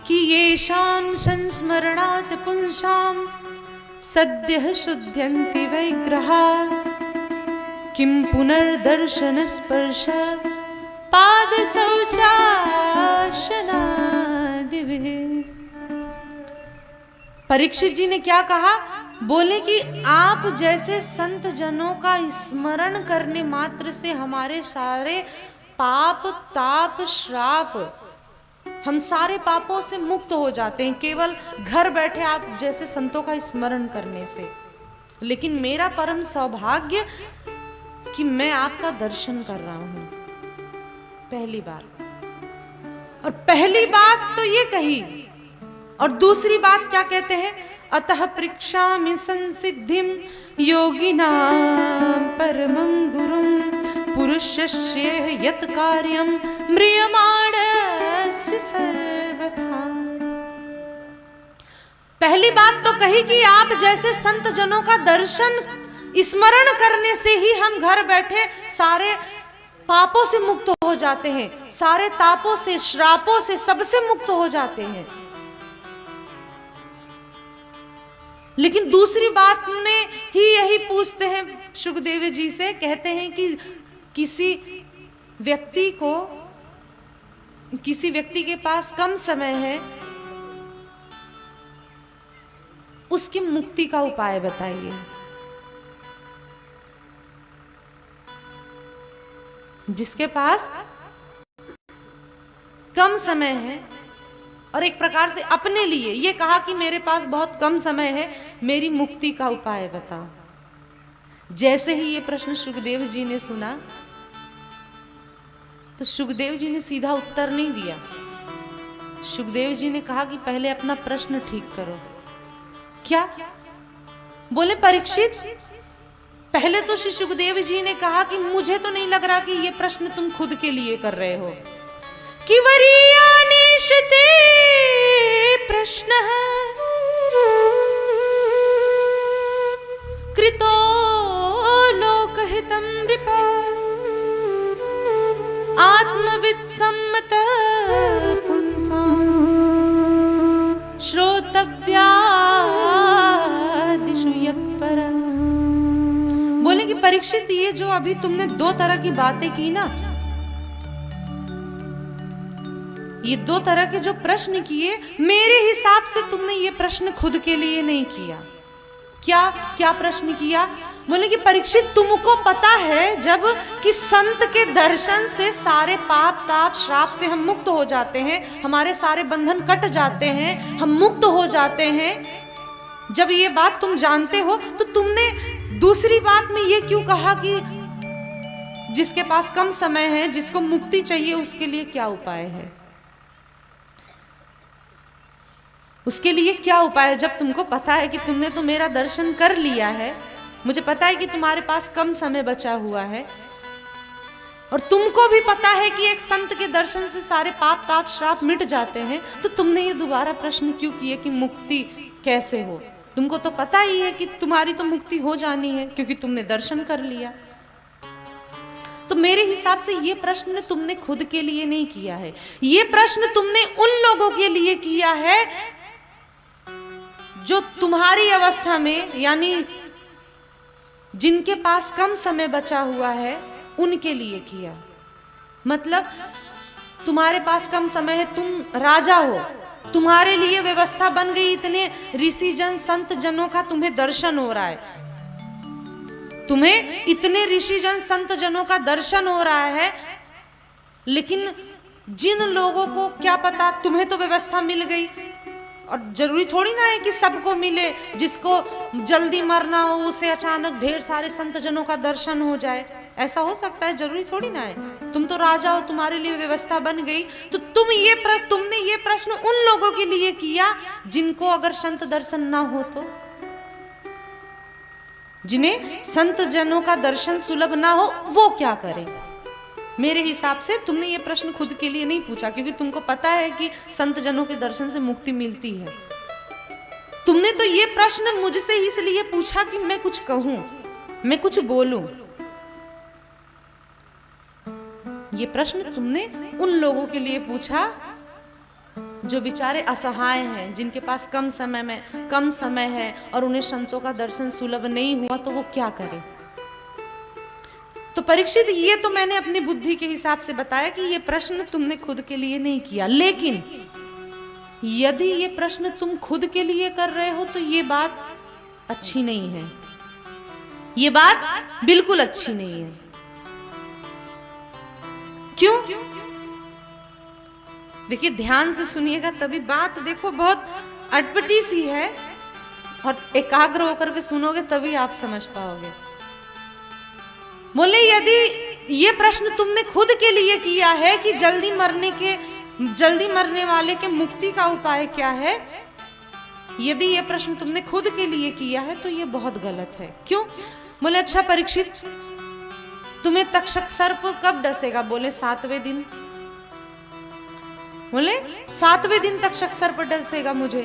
कि ये शाम संस्मरणात् पुंसाम सद्यः शुद्ध्यन्ति वैग्रहा किं पुनर्दर्शन स्पर्श पाद शौचाशनादिभिः। परीक्षित जी ने क्या कहा? बोले कि आप जैसे संत जनों का स्मरण करने मात्र से हमारे सारे पाप ताप श्राप, हम सारे पापों से मुक्त हो जाते हैं केवल घर बैठे आप जैसे संतों का स्मरण करने से। लेकिन मेरा परम सौभाग्य कि मैं आपका दर्शन कर रहा हूं, पहली बार। और पहली बात तो ये कही, और दूसरी बात क्या कहते हैं? अतः पृक्षामि संसिद्धिं योगिनां परमं गुरुं पुरुषस्य यत् कार्यं म्रियमाणस्य सर्वथा। पहली बात तो कही कि आप जैसे संत जनों का दर्शन स्मरण करने से ही हम घर बैठे सारे पापों से मुक्त हो जाते हैं, सारे तापों से श्रापों से सबसे मुक्त हो जाते हैं। लेकिन दूसरी बात में ही यही पूछते हैं सुखदेव जी से, कहते हैं कि किसी व्यक्ति के पास कम समय है, उसकी मुक्ति का उपाय बताइए। जिसके पास कम समय है और एक प्रकार से अपने लिए ये कहा कि मेरे पास बहुत कम समय है, मेरी मुक्ति का उपाय बताओ। जैसे ही ये प्रश्न सुखदेव जी ने सुना तो सुखदेव जी ने सीधा उत्तर नहीं दिया। सुखदेव जी ने कहा कि पहले अपना प्रश्न ठीक करो। क्या? बोले परीक्षित, पहले तो श्री सुखदेव जी ने कहा कि मुझे तो नहीं लग रहा कि ये प्रश्न तुम खुद के लिए कर रहे हो। कि वरीयानिशते प्रश्नः कृतो लोकहितं नृपा आत्मवित् सम्मत पुंसां श्रोतव्यादिषु यत्परम्। बोले कि परीक्षित, ये जो अभी तुमने दो तरह की बातें की ना, ये दो तरह के जो प्रश्न किए, मेरे हिसाब से तुमने ये प्रश्न खुद के लिए नहीं किया। क्या प्रश्न किया? बोले कि परीक्षित, तुमको पता है जब कि संत के दर्शन से सारे पाप ताप श्राप से हम मुक्त हो जाते हैं, हमारे सारे बंधन कट जाते हैं, हम मुक्त हो जाते हैं। जब ये बात तुम जानते हो तो तुमने दूसरी बात में ये क्यों कहा कि जिसके पास कम समय है, जिसको मुक्ति चाहिए, उसके लिए क्या उपाय है? उसके लिए क्या उपाय है? जब तुमको पता है कि तुमने तो मेरा दर्शन कर लिया है, मुझे पता है कि तुम्हारे पास कम समय बचा हुआ है, और तुमको भी पता है कि एक संत के दर्शन से सारे पाप ताप श्राप मिट जाते हैं, तो तुमने ये दोबारा प्रश्न क्यों किए कि मुक्ति कैसे हो? तुमको तो पता ही है कि तुम्हारी तो मुक्ति हो जानी है क्योंकि तुमने दर्शन कर लिया। तो मेरे हिसाब से ये प्रश्न तुमने खुद के लिए नहीं किया है, ये प्रश्न तुमने उन लोगों के लिए किया है जो तुम्हारी अवस्था में, यानी जिनके पास कम समय बचा हुआ है, उनके लिए किया। मतलब तुम्हारे पास कम समय है, तुम राजा हो, तुम्हारे लिए व्यवस्था बन गई, इतने ऋषि जन संत जनों का तुम्हें दर्शन हो रहा है, तुम्हें इतने ऋषि जन संत जनों का दर्शन हो रहा है, लेकिन जिन लोगों को क्या पता, तुम्हें तो व्यवस्था मिल गई और जरूरी थोड़ी ना है कि सबको मिले, जिसको जल्दी मरना हो उसे अचानक ढेर सारे संत जनों का दर्शन हो जाए, ऐसा हो सकता है? जरूरी थोड़ी ना है। तुम तो राजा हो, तुम्हारे लिए व्यवस्था बन गई, तो तुमने ये प्रश्न उन लोगों के लिए किया जिनको अगर संत दर्शन ना हो तो, जिन्हें संत जनों का दर्शन सुलभ ना हो, वो क्या करें? मेरे हिसाब से तुमने ये प्रश्न खुद के लिए नहीं पूछा, क्योंकि तुमको पता है कि संत जनों के दर्शन से मुक्ति मिलती है। तुमने तो ये प्रश्न मुझसे इसलिए पूछा कि मैं कुछ कहूं, मैं कुछ बोलूं। ये प्रश्न तुमने उन लोगों के लिए पूछा जो बेचारे असहाय हैं, जिनके पास कम समय है और उन्हें संतों का दर्शन सुलभ नहीं हुआ, तो वो क्या करें? तो परीक्षित, ये तो मैंने अपनी बुद्धि के हिसाब से बताया कि ये प्रश्न तुमने खुद के लिए नहीं किया, लेकिन यदि ये प्रश्न तुम खुद के लिए कर रहे हो तो ये बात अच्छी नहीं है, ये बात बिल्कुल अच्छी नहीं है। क्यों? देखिए, ध्यान से सुनिएगा, तभी बात देखो बहुत अटपटी सी है, और एकाग्र होकर के सुनोगे तभी आप समझ पाओगे। बोले, यदि ये प्रश्न तुमने खुद के लिए किया है कि जल्दी मरने वाले के मुक्ति का उपाय क्या है, यदि ये प्रश्न तुमने खुद के लिए किया है तो ये बहुत गलत है। क्यों? बोले, अच्छा परीक्षित, तुम्हें तक्षक सर्प कब डसेगा? बोले, 7वें दिन। बोले, 7वें दिन तक्षक सर्प डसेगा मुझे।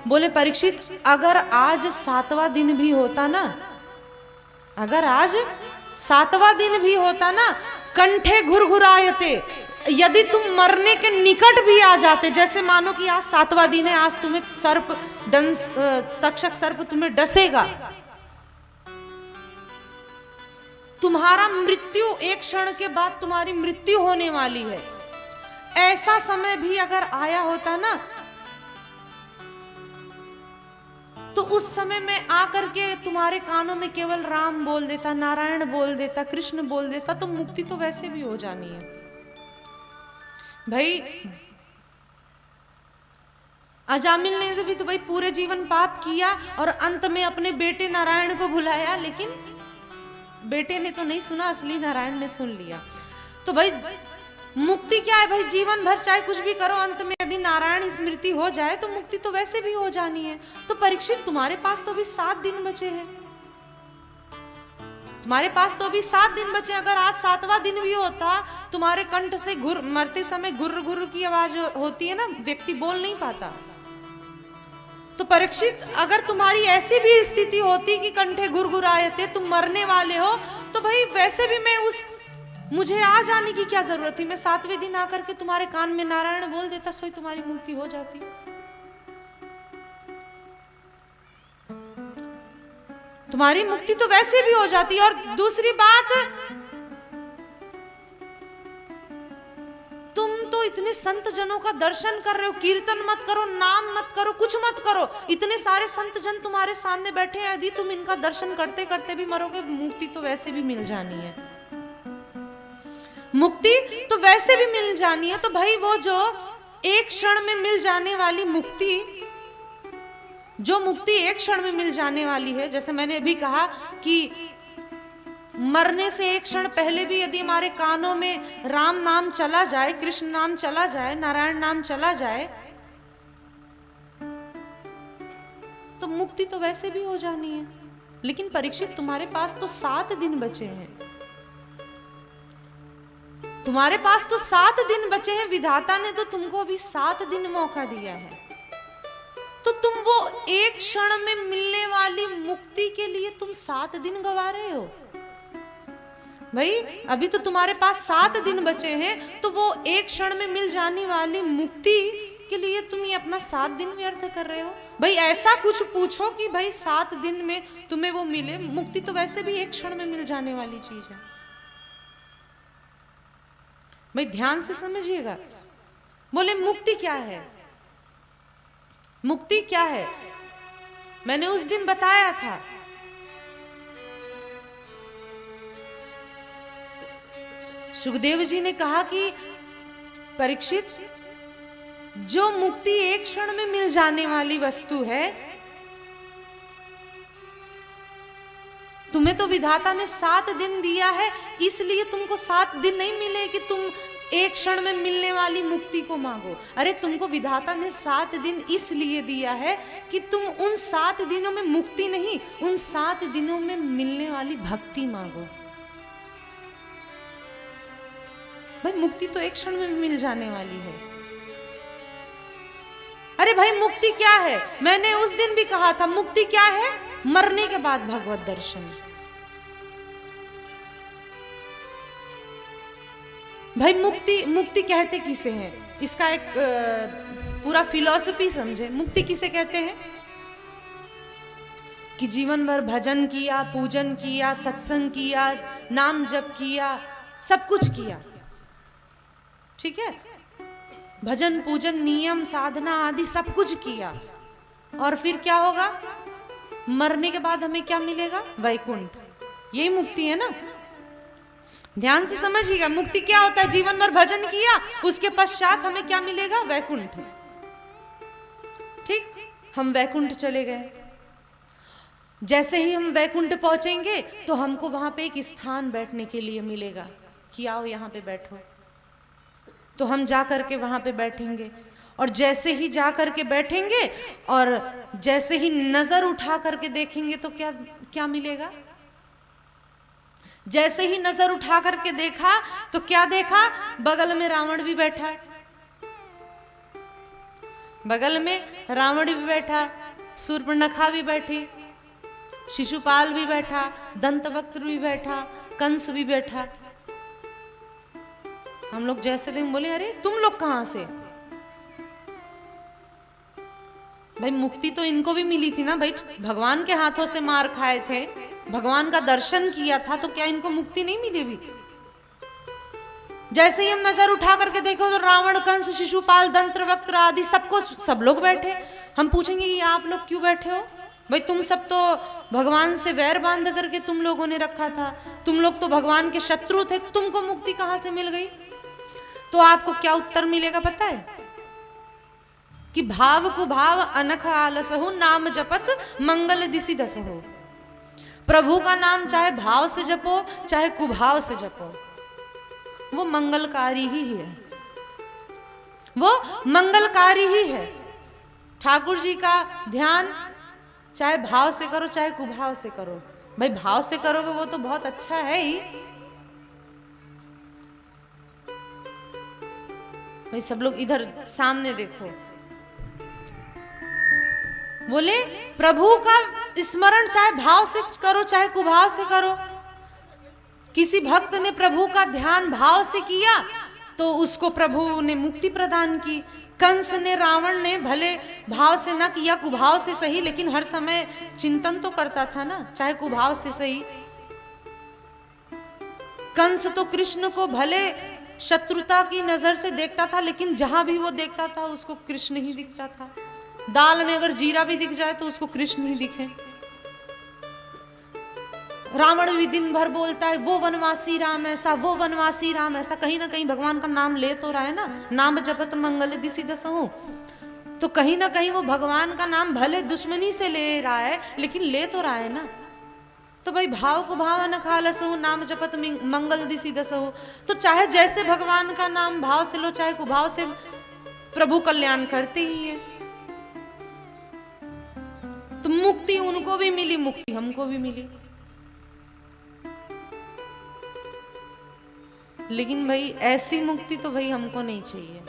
बोले, परीक्षित, अगर आज 7वां दिन भी होता ना, अगर आज 7वां दिन भी होता ना, कंठे घुरघुरायते, यदि तुम मरने के निकट भी आ जाते, जैसे मानो कि आज 7वां दिन है, आज तुम्हें तक्षक सर्प तुम्हें डसेगा, तुम्हारा मृत्यु, एक क्षण के बाद तुम्हारी मृत्यु होने वाली है, ऐसा समय भी अगर आया होता ना, तो उस समय में आकर के तुम्हारे कानों में केवल राम बोल देता, नारायण बोल देता, कृष्ण बोल देता, तो मुक्ति तो वैसे भी हो जानी है। भाई, अजामिल ने भी तो भाई पूरे जीवन पाप किया और अंत में अपने बेटे नारायण को भुलाया, लेकिन बेटे ने तो नहीं सुना, असली नारायण ने सुन लिया। तो भाई मुक्ति क्या है? भाई जीवन भर चाहे कुछ भी करो, अंत में यदि नारायण स्मृति हो जाए तो मुक्ति तो वैसे भी हो जानी है। तो परीक्षित, तुम्हारे पास तो अभी 7 दिन बचे हैं, तुम्हारे पास तो अभी 7 दिन बचे। अगर आज 7वां दिन भी होता, तुम्हारे कंठ से मरते समय गुर्र गुर्र की आवाज होती है ना, व्यक्ति बोल नहीं पाता। तो परीक्षित, अगर तुम्हारी ऐसी भी स्थिति होती कि कंठे गुरगुरायते, तुम मरने वाले हो, तो भाई वैसे भी मुझे आ जाने की क्या जरूरत थी? मैं 7वें दिन आकर के तुम्हारे कान में नारायण बोल देता, सोई तुम्हारी मुक्ति हो जाती। तुम्हारी मुक्ति तो वैसे भी हो जाती। और दूसरी बात, तुम तो इतने संत जनों का दर्शन कर रहे हो, कीर्तन मत करो, नाम मत करो, कुछ मत करो, इतने सारे संत जन तुम्हारे सामने बैठे हैं, यदि तुम इनका दर्शन करते करते भी मरोगे, मुक्ति तो वैसे भी मिल जानी है, मुक्ति तो वैसे भी मिल जानी है। तो भाई वो जो एक क्षण में मिल जाने वाली मुक्ति, जो मुक्ति एक क्षण में मिल जाने वाली है, जैसे मैंने अभी कहा कि मरने से एक क्षण पहले भी यदि हमारे कानों में राम नाम चला जाए, कृष्ण नाम चला जाए, नारायण नाम चला जाए, तो मुक्ति तो वैसे भी हो जानी है। लेकिन परीक्षित, तुम्हारे पास तो 7 दिन बचे हैं, तुम्हारे पास तो 7 दिन बचे हैं। विधाता ने तो तुमको अभी 7 दिन मौका दिया है, तो तुम वो एक क्षण में मिलने वाली मुक्ति के लिए तुम 7 दिन गवा रहे हो। भाई अभी तो तुम्हारे पास 7 दिन बचे हैं, तो वो एक क्षण में मिल जाने वाली मुक्ति के लिए तुम ये अपना 7 दिन व्यर्थ कर रहे हो। भाई ऐसा कुछ पूछो कि भाई 7 दिन में तुम्हें वो मिले। मुक्ति तो वैसे भी एक क्षण में मिल जाने वाली चीज है। भाई ध्यान से समझिएगा। बोले मुक्ति क्या है? मुक्ति क्या है? मैंने उस दिन बताया था, सुखदेव जी ने कहा कि परीक्षित, जो मुक्ति एक क्षण में मिल जाने वाली वस्तु है, तुम्हें तो विधाता ने 7 दिन दिया है, इसलिए तुमको 7 दिन नहीं मिले कि तुम एक क्षण में मिलने वाली मुक्ति को मांगो। अरे तुमको विधाता ने 7 दिन इसलिए दिया है कि तुम उन 7 दिनों में मुक्ति नहीं, उन 7 दिनों में मिलने वाली भक्ति मांगो। भाई मुक्ति तो एक क्षण में मिल जाने वाली है। अरे भाई मुक्ति क्या है? मैंने उस दिन भी कहा था, मुक्ति क्या है? मरने के बाद भगवत दर्शन। भाई मुक्ति कहते किसे हैं? इसका एक पूरा फिलॉसफी समझे। मुक्ति किसे कहते हैं? कि जीवन भर भजन किया, पूजन किया, सत्संग किया, नाम जप किया, सब कुछ किया, ठीक है, भजन पूजन नियम साधना आदि सब कुछ किया, और फिर क्या होगा? मरने के बाद हमें क्या मिलेगा? वैकुंठ। यही मुक्ति है ना? ध्यान से समझिएगा, मुक्ति क्या होता है? जीवन भर भजन किया, उसके पश्चात हमें क्या मिलेगा? वैकुंठ। ठीक, हम वैकुंठ चले गए। जैसे ही हम वैकुंठ पहुंचेंगे तो हमको वहां पे एक स्थान बैठने के लिए मिलेगा कि आओ यहां पे बैठो। तो हम जा करके वहां पे बैठेंगे, और जैसे ही जा करके बैठेंगे और जैसे ही नजर उठा करके देखेंगे तो क्या क्या मिलेगा? जैसे ही नजर उठा करके देखा तो क्या देखा? बगल में रावण भी बैठा, बगल में रावण भी बैठा, शूर्पणखा भी बैठी, शिशुपाल भी बैठा, दंतवक्त्र भी बैठा, कंस भी बैठा। हम लोग जैसे देख बोले, अरे तुम लोग कहां से? भाई मुक्ति तो इनको भी मिली थी ना भाई, भगवान के हाथों से मार खाए थे, भगवान का दर्शन किया था, तो क्या इनको मुक्ति नहीं मिली भी? जैसे ही हम नजर उठा करके देखो तो रावण, कंस, शिशुपाल, दंतवक्त्र आदि सब लोग बैठे। हम पूछेंगे ये आप लोग क्यों बैठे हो? भाई तुम सब तो भगवान से वैर बांध करके तुम लोगों ने रखा था, तुम लोग तो भगवान के शत्रु थे, तुमको मुक्ति कहां से मिल गई? तो आपको क्या उत्तर मिलेगा पता है? कि भाव कुभाव अनख आलस हो, नाम जपत मंगल दिशि दस हो। प्रभु का नाम चाहे भाव से जपो चाहे कुभाव से जपो, वो मंगलकारी ही है, वो मंगलकारी ही है। ठाकुर जी का ध्यान चाहे भाव से करो चाहे कुभाव से करो। भाई भाव से करोगे वो तो बहुत अच्छा है ही। भाई सब लोग इधर सामने देखो, बोले प्रभु का स्मरण चाहे भाव से करो चाहे कुभाव से करो। किसी भक्त ने प्रभु का ध्यान भाव से किया तो उसको प्रभु ने मुक्ति प्रदान की। कंस ने, रावण ने भले भाव से ना किया, कुभाव से सही, लेकिन हर समय चिंतन तो करता था ना, चाहे कुभाव से सही। कंस तो कृष्ण को भले शत्रुता की नजर से देखता था, लेकिन जहां भी वो देखता था उसको कृष्ण ही दिखता था। दाल में अगर जीरा भी दिख जाए तो उसको कृष्ण ही दिखे। रावण भी दिन भर बोलता है वो वनवासी राम ऐसा, वो वनवासी राम ऐसा, कहीं ना कहीं भगवान का नाम ले तो रहा है ना, नाम जपत मंगल दिशि दसहु। तो कहीं ना कहीं वो भगवान का नाम भले दुश्मनी से ले रहा है, लेकिन ले तो रहा है ना। तो भाई भाव को भाव न खालसहु, नाम जपत मंगल दिशि दसहु। तो चाहे जैसे भगवान का नाम भाव से लो चाहे कुभाव से, प्रभु कल्याण करते ही है। तो मुक्ति उनको भी मिली, मुक्ति हमको भी मिली। लेकिन भाई ऐसी मुक्ति तो भाई हमको नहीं चाहिए,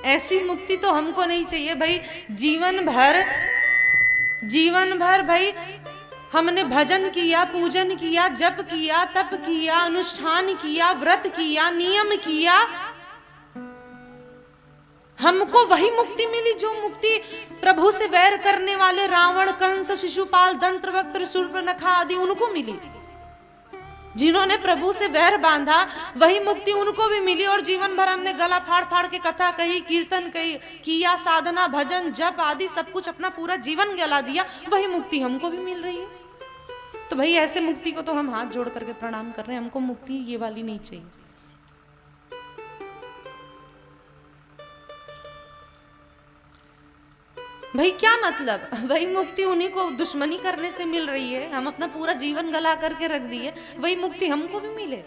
ऐसी मुक्ति तो हमको नहीं चाहिए भाई। जीवन भर भाई हमने भजन किया, पूजन किया, जप किया, तप किया, अनुष्ठान किया, व्रत किया, नियम किया, हमको वही मुक्ति मिली जो मुक्ति प्रभु से वैर करने वाले रावण, कंस, शिशुपाल, दंतवक्त्र, शूर्पणखा आदि उनको मिली। जिन्होंने प्रभु से वैर बांधा वही मुक्ति उनको भी मिली। और जीवन भर हमने गला फाड़ फाड़ के कथा कही, कीर्तन कही, किया, साधना, भजन, जप आदि सब कुछ अपना पूरा जीवन गला दिया, वही मुक्ति हमको भी मिल रही है। तो भाई ऐसे मुक्ति को तो हम हाथ जोड़ करके प्रणाम कर रहे हैं। हमको मुक्ति ये वाली नहीं चाहिए। भाई क्या मतलब, वही मुक्ति उन्हीं को दुश्मनी करने से मिल रही है, हम अपना पूरा जीवन गला करके रख दिए, वही मुक्ति हमको भी मिले।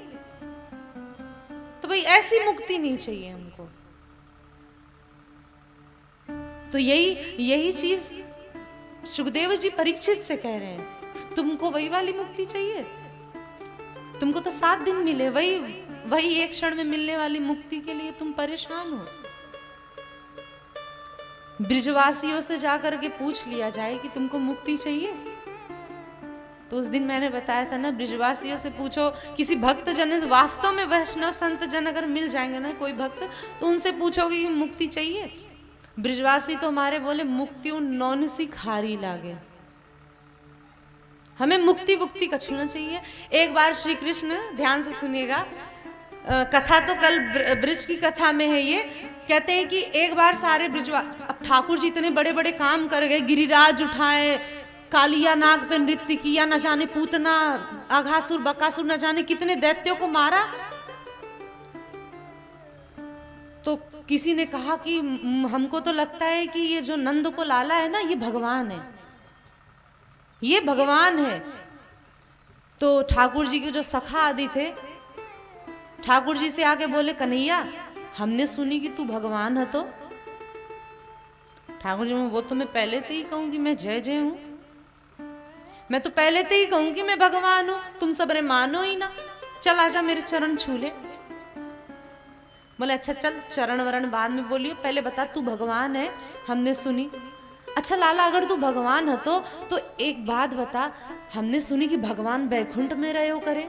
तो भाई ऐसी मुक्ति नहीं चाहिए हमको। तो यही चीज सुखदेव जी परीक्षित से कह रहे हैं, तुमको वही वाली मुक्ति चाहिए? तुमको तो 7 दिन मिले, वही एक क्षण में मिलने वाली मुक्ति के लिए तुम परेशान हो। ब्रिजवासियों से जाकर के पूछ लिया जाए कि तुमको मुक्ति चाहिए। तो उस दिन मैंने बताया था ना, ब्रिजवासियों से पूछो, किसी भक्त जन, वास्तव में वैष्णव संत जन अगर मिल जाएंगे ना कोई भक्त, तो उनसे पूछोगे कि मुक्ति चाहिए? ब्रिजवासी तो हमारे बोले मुक्ति नौन सी खारी लागे, हमें मुक्ति मुक्ति कछु ना चाहिए। एक बार श्री कृष्ण, ध्यान से सुनिएगा, कथा तो कल ब्रिज की कथा में है ये, कहते हैं कि एक बार सारे अब ठाकुर जी इतने बड़े बड़े काम कर गए, गिरिराज उठाए, कालिया नाग पे नृत्य किया, न जाने पूतना, अघासुर, बकासुर, न जाने कितने दैत्यों को मारा। तो किसी ने कहा कि हमको तो लगता है कि ये जो नंद को लाला है ना, ये भगवान है, ये भगवान है। तो ठाकुर जी के जो सखा आदि थे, ठाकुर जी से आके बोले, कन्हैया हमने सुनी कि तू भगवान है। तो ठाकुर जी, वो तो मैं पहले से ही कहूं कि मैं जय जय हूं, मैं तो पहले से ही कहूं कि मैं भगवान हूं, तुम सबरे मानो ही ना, चल आजा मेरे चरण छू ले। बोले अच्छा चल, चरण वरण बाद में बोलियो, पहले बता तू भगवान है, हमने सुनी। अच्छा लाला, अगर तू भगवान है तो एक बात बता, हमने सुनी कि भगवान बैकुंठ में रहो करे।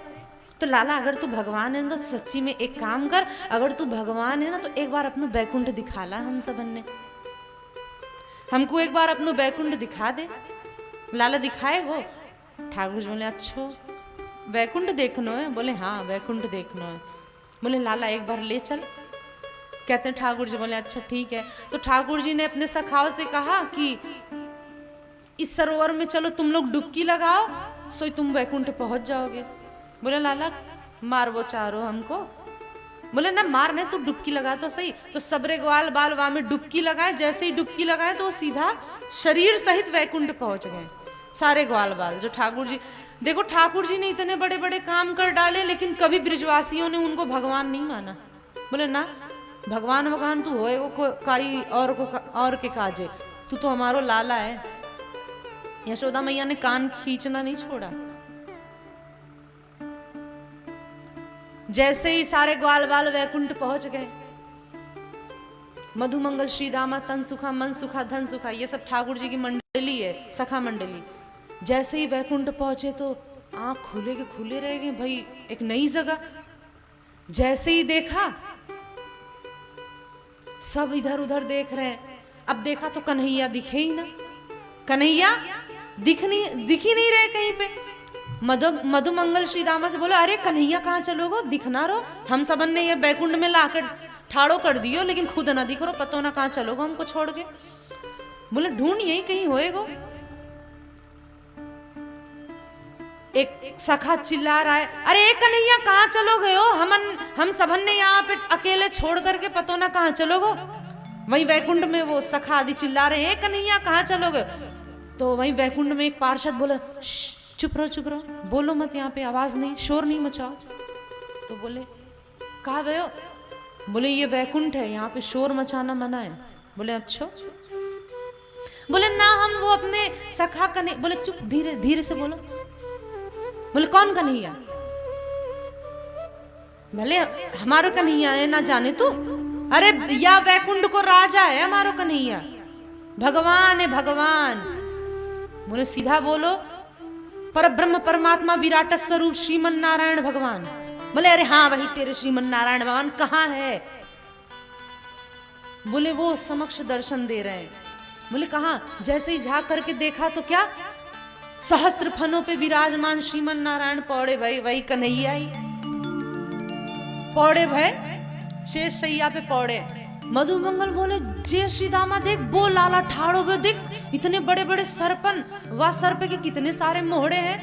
तो लाला अगर तू भगवान है ना, तो सच्ची में एक काम कर, अगर तू भगवान है ना, तो एक बार अपना बैकुंठ दिखा ला हम सबन ने, हमको एक बार अपना बैकुंठ दिखा दे। लाला दिखाए वो? ठाकुर जी बोले अच्छा बैकुंठ देखनो है? बोले हाँ बैकुंठ देखनो है। बोले लाला एक बार ले चल। कहते हैं ठाकुर जी बोले अच्छा ठीक है। तो ठाकुर जी ने अपने सखाओं से कहा कि इस सरोवर में चलो, तुम लोग डुबकी लगाओ, सो तुम बैकुंठ पहुंच जाओगे। बोले लाला मार वो चारो हमको। बोले ना मारने, तू डुबकी लगा तो सही। तो सबरे ग्वाल बाल वहां में डुबकी लगाए, जैसे ही डुबकी लगाए तो वो सीधा शरीर सहित वैकुंठ पहुंच गए, सारे ग्वाल बाल। जो ठाकुर जी, देखो ठाकुर जी ने इतने बड़े बड़े काम कर डाले, लेकिन कभी ब्रिजवासियों ने उनको भगवान नहीं माना। बोले ना भगवान भगवान तू होए को काई और के काजे, तू तो हमारो लाला है। यशोदा मैया ने कान खींचना नहीं छोड़ा। जैसे ही सारे ग्वाल बाल वैकुंठ पहुंच गए, मधुमंगल श्री दामा, तन सुखा, मन सुखा, धन सुखा, ये सब ठाकुर जी की मंडली है, सखा मंडली। जैसे ही वैकुंठ पहुंचे तो आंख खुले के खुले रह गए भाई, एक नई जगह। जैसे ही देखा, सब इधर उधर देख रहे हैं। अब देखा तो कन्हैया दिखे ही ना, कन्हैया दिख ही नहीं रहे कहीं पे। मधुमंगल श्री दामा से बोला अरे कन्हैया कहाँ चलोगो, दिखना रो, हम सबन ने ये बैकुंठ में लाकर ठाड़ो कर दियो, लेकिन खुद ना दिख रो, पतो ना कहाँ चलोगो हमको छोड़ के। बोले ढूंढ यही कहीं होएगो। एक सखा चिल्ला रहा है, अरे कन्हैया कहाँ चलोगे हो, हम सबन ने यहाँ पे अकेले छोड़ करके पतो ना कहाँ चलोगो। वही वैकुंठ में वो सखा आदि चिल्ला रहे हैं, कन्हैया कहाँ चलोगे। तो वही वैकुंठ में एक पार्षद बोला चुप रहो, बोलो मत, यहाँ पे आवाज नहीं, शोर नहीं मचाओ। तो बोले कहाँ गए हो? बोले ये वैकुंठ है, यहाँ पे शोर मचाना मना है। बोले अच्छा। बोले ना हम वो अपने सखा कन्हैया। बोले चुप, धीरे धीरे से बोलो। बोले कौन कन्हैया? भले हमारो कन्हैया है ना जाने तू, अरे या वैकुंठ को राजा है हमारो कन्हैया, भगवान है भगवान। बोले सीधा बोलो, पर ब्रह्म परमात्मा विराट स्वरूप श्रीमन नारायण भगवान। बोले अरे हाँ वही तेरे श्रीमन नारायण भगवान कहाँ है? बोले वो समक्ष दर्शन दे रहे हैं। बोले कहाँ? जैसे ही झांक करके देखा तो क्या, सहस्त्र फनों पे विराजमान श्रीमन नारायण पौड़े भाई, वही कन्हैया ही पौड़े भाई, शेष सैया पे पौड़े। मधुमंगल बोले जय श्री दामा देख, वो लाला ठाड़ो पे देख, इतने बड़े बड़े सरपन, वह सर पे के कितने सारे मोहड़े हैं,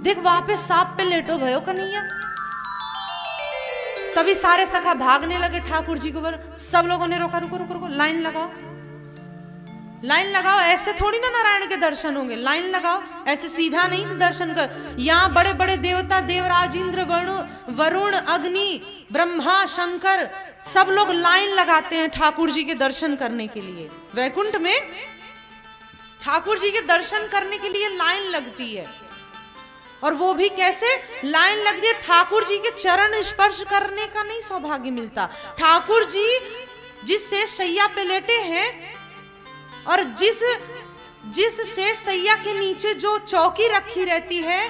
देख वहां पे सांप पे लेटो भयो कन्हैया। तभी सारे सखा भागने लगे ठाकुर जी को। सब लोगों ने रोका, रुको रुको रुको, लाइन लगाओ। लाइन लगाओ, ऐसे थोड़ी ना नारायण के दर्शन होंगे, लाइन लगाओ, ऐसे सीधा नहीं दर्शन कर। यहाँ बड़े बड़े देवता, देवराज, इंद्र, वरुण, अग्नि, ब्रह्मा, शंकर, सब लोग लाइन लगाते हैं ठाकुर जी के दर्शन करने के लिए। वैकुंठ में ठाकुर जी के दर्शन करने के लिए लाइन लगती है। और वो भी कैसे लाइन लगती है? ठाकुर जी के चरण स्पर्श करने का नहीं सौभाग्य मिलता। ठाकुर जी जिस शेष शैया पे लेटे हैं और जिस शेष शैया के नीचे जो चौकी रखी रहती है,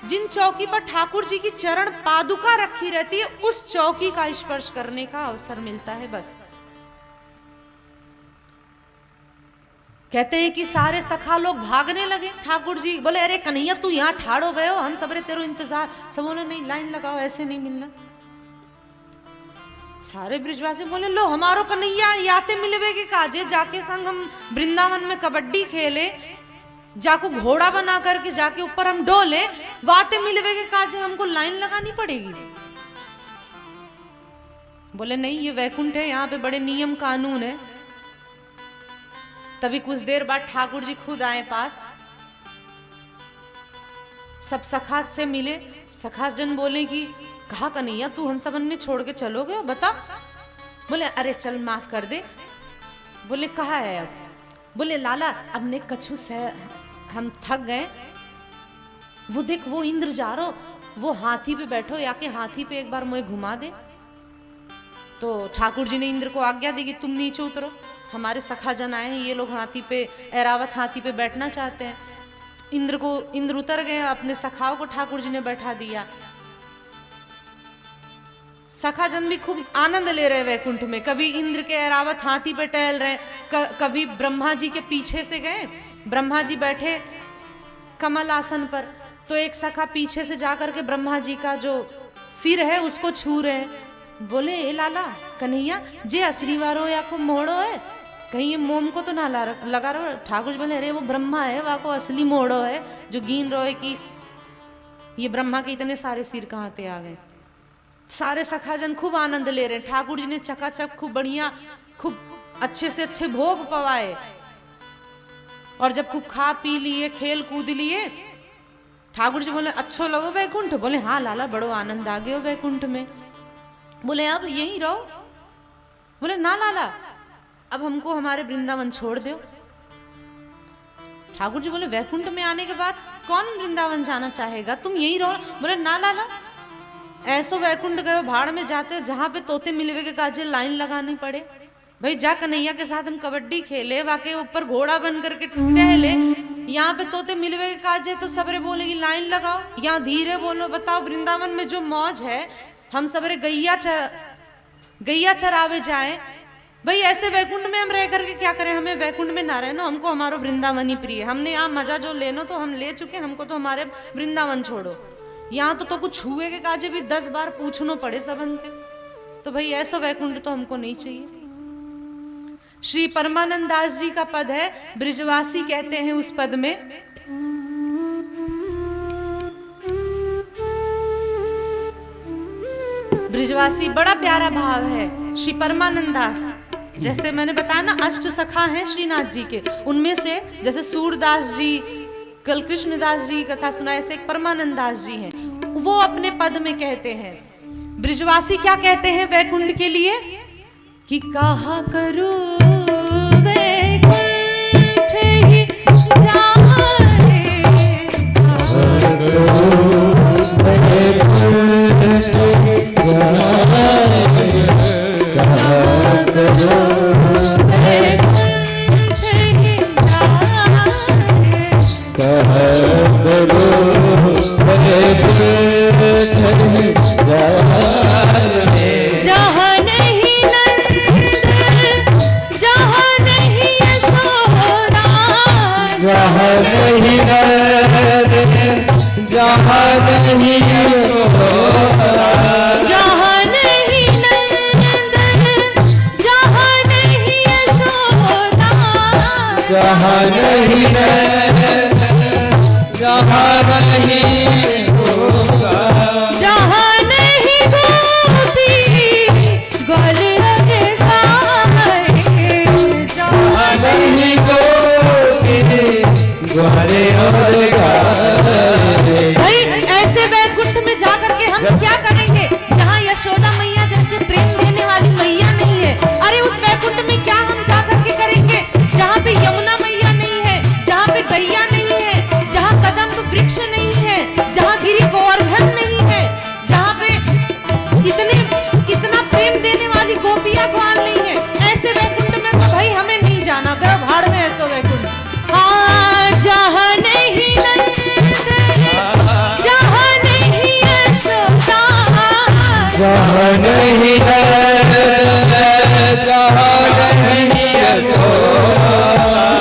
जिन चौकी पर ठाकुर जी की चरण पादुका रखी रहती है, उस चौकी का स्पर्श करने का अवसर मिलता है। बस कहते हैं कि सारे सखा लोग भागने लगे। ठाकुर जी बोले, अरे कन्हैया तू यहाँ ठाड़ो गए हो, हम सबरे तेरो इंतजार। सब बोले नहीं, लाइन लगाओ, ऐसे नहीं मिलना। सारे ब्रिजवासी बोले, लो हमारो कन्हैया याते मिलवे के काजे, जाके संग हम वृंदावन में कबड्डी खेले, जाको घोड़ा बना करके जाके ऊपर हम डोले, वाते मिलवे के काजे हमको लाइन लगानी पड़ेगी। बोले नहीं, ये वैकुंठ है, यहाँ पे बड़े नियम कानून है। तभी कुछ देर बाद ठाकुर जी खुद आए पास, सब सखा से मिले। सखा जन बोले कि कहा कन्हैया तू हम सब ने छोड़ के चलोगे, बता। बोले अरे चल माफ कर दे। बोले कहा है अब? बोले लाला अब ने कछु से हम थक गए, वो देख वो इंद्र जा रहा, वो हाथी पे बैठो, या के हाथी पे एक बार मुझे घुमा दे। तो ठाकुर जी ने इंद्र को आज्ञा दी कि तुम नीचे उतरो, हमारे सखा जन आए हैं, ये लोग हाथी पे, ऐरावत हाथी पे बैठना चाहते हैं। इंद्र उतर गए, अपने सखाओं को ठाकुर जी ने बैठा दिया। सखा जन भी खूब आनंद ले रहे वैकुंठ में। कभी इंद्र के ऐरावत हाथी पे टहल रहे, कभी ब्रह्मा जी के पीछे से गए, ब्रह्मा जी बैठे कमल आसन पर, तो एक सखा पीछे से जाकर के ब्रह्मा जी का जो सिर है उसको छू रहे हैं। बोले ए लाला कन्हैया जे असली वारो या को मोड़ो है, कहीं ये मोम को तो ना लगा रहो। ठाकुर जी बोले अरे वो ब्रह्मा है, वह को असली मोड़ो है, जो गिन रहे कि ये ब्रह्मा के इतने सारे सिर कहाँ ते आ गए। सारे सखाजन खूब आनंद ले रहे हैं। ठाकुर जी ने चकाचक खूब बढ़िया, खूब अच्छे से अच्छे भोग पवाए, और जब खूब खा पी लिए, खेल कूद लिए, ठाकुर जी बोले अच्छो लगो वैकुंठ? बोले हाँ लाला बड़ो आनंद आ गयो वैकुंठ में। बोले अब यहीं रहो? बोले ना लाला अब हमको हमारे वृंदावन छोड़ दो। ठाकुर जी बोले वैकुंठ में आने के बाद कौन वृंदावन जाना चाहेगा, तुम यहीं रहो। बोले ना लाला ऐसो वैकुंठ गए भाड़ में जाते, जहां पे तोते मिलवे के काजे लाइन लगानी पड़े। भाई जा कन्हैया के साथ हम कबड्डी खेले, वाके ऊपर घोड़ा बन करके टहले, यहाँ पे तोते मिलवे के काजे तो सबरे बोलेगी लाइन लगाओ, यहाँ धीरे बोलो। बताओ वृंदावन में जो मौज है, हम सबरे गैया चरावे जाए। भाई ऐसे वैकुंठ में हम रह करके क्या करें? हमें वैकुंठ में ना रहना, हमको हमारो वृंदावन ही प्रिय। हमने यहाँ मजा जो लेना तो हम ले चुके, हमको तो हमारे वृंदावन छोड़ो। यहाँ तो कुछ हुए के काजे भी 10 बार पूछनो पड़े सबन के। तो भाई ऐसा वैकुंठ तो हमको नहीं चाहिए। श्री परमानंद दास जी का पद है, ब्रिजवासी कहते हैं उस पद में, ब्रिजवासी बड़ा प्यारा भाव है। श्री परमानंद दास, जैसे मैंने बताया ना, अष्ट सखा हैं श्रीनाथ जी के, उनमें से जैसे सूरदास जी, कल कृष्णदास जी कथा सुना, ऐसे एक परमानंद दास जी हैं, वो अपने पद में कहते हैं। ब्रिजवासी क्या कहते हैं वैकुंठ के लिए कि कहा करूं वैकुंठ ही जहाँ नहीं नंद, जहाँ नहीं यशोदा, जहाँ नहीं नंद, जहाँ नहीं यशोदा, जहाँ नहीं नंद, जहाँ नहीं यशोदा, जहाँ नहीं नंद, जहाँ नहीं यशोदा, जहाँ नहीं हम क्या करेंगे जहाँ यशोदा मैया जैसे प्रेम देने वाली मैया नहीं है? अरे उस वैकुंठ में क्या हम जा करके करेंगे जहाँ पे यमुना मैया नहीं है, जहाँ पे गैया नहीं है, जहाँ कदम्ब वृक्ष नहीं है, जहाँ गिरि गोवर्धन नहीं है, जहाँ पे इतना प्रेम देने वाली गोपिया ग्वाल नहीं है, ऐसे वैकुंठ में तो भाई हमें नहीं जाना। गए भाड़ में ऐसा वैकुंठ। हाँ, जहाँ नहीं जहाँ नहीं यशोदा, जहाँ नहीं जहाँ नहीं यशोदा,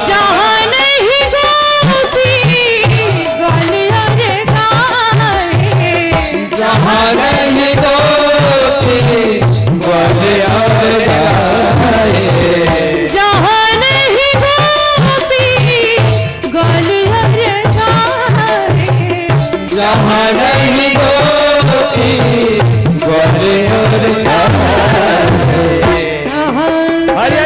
जहाँ नहीं गोपी ग्वालिया रे गाए, जहाँ नहीं गोपी ग्वालिया रे गाए, जहाँ नहीं गोपी ग्वालिया रे गाए, जहाँ नहीं गोपी ग्वालिया रे गाए। हरे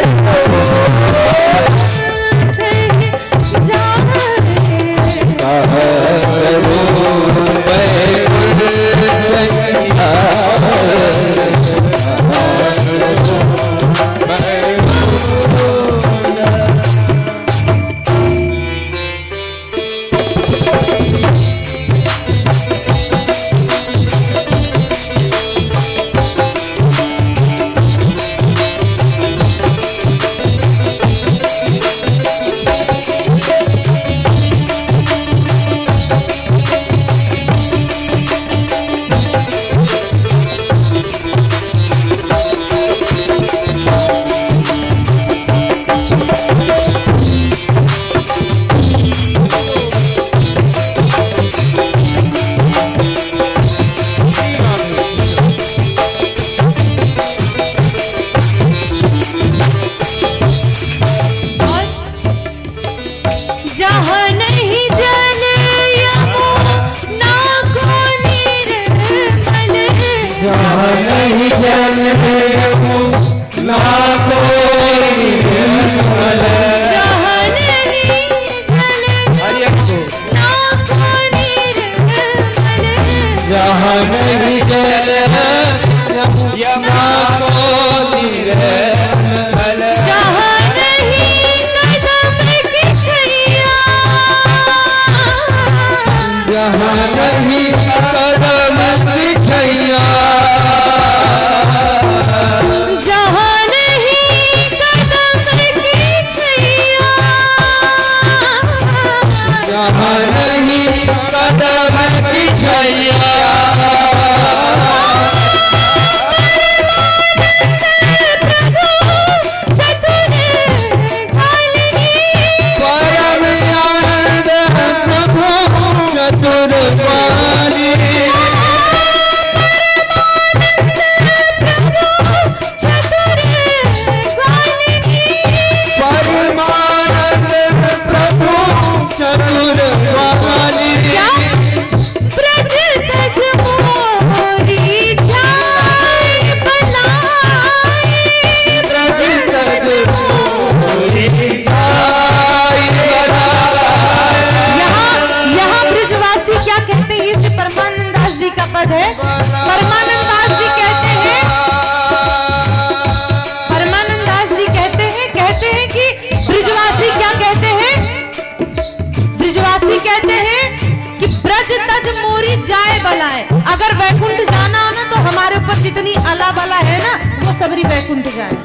अगर वैकुंठ जाना हो ना तो हमारे ऊपर जितनी अला बला है ना वो सबरी वैकुंठ जाए।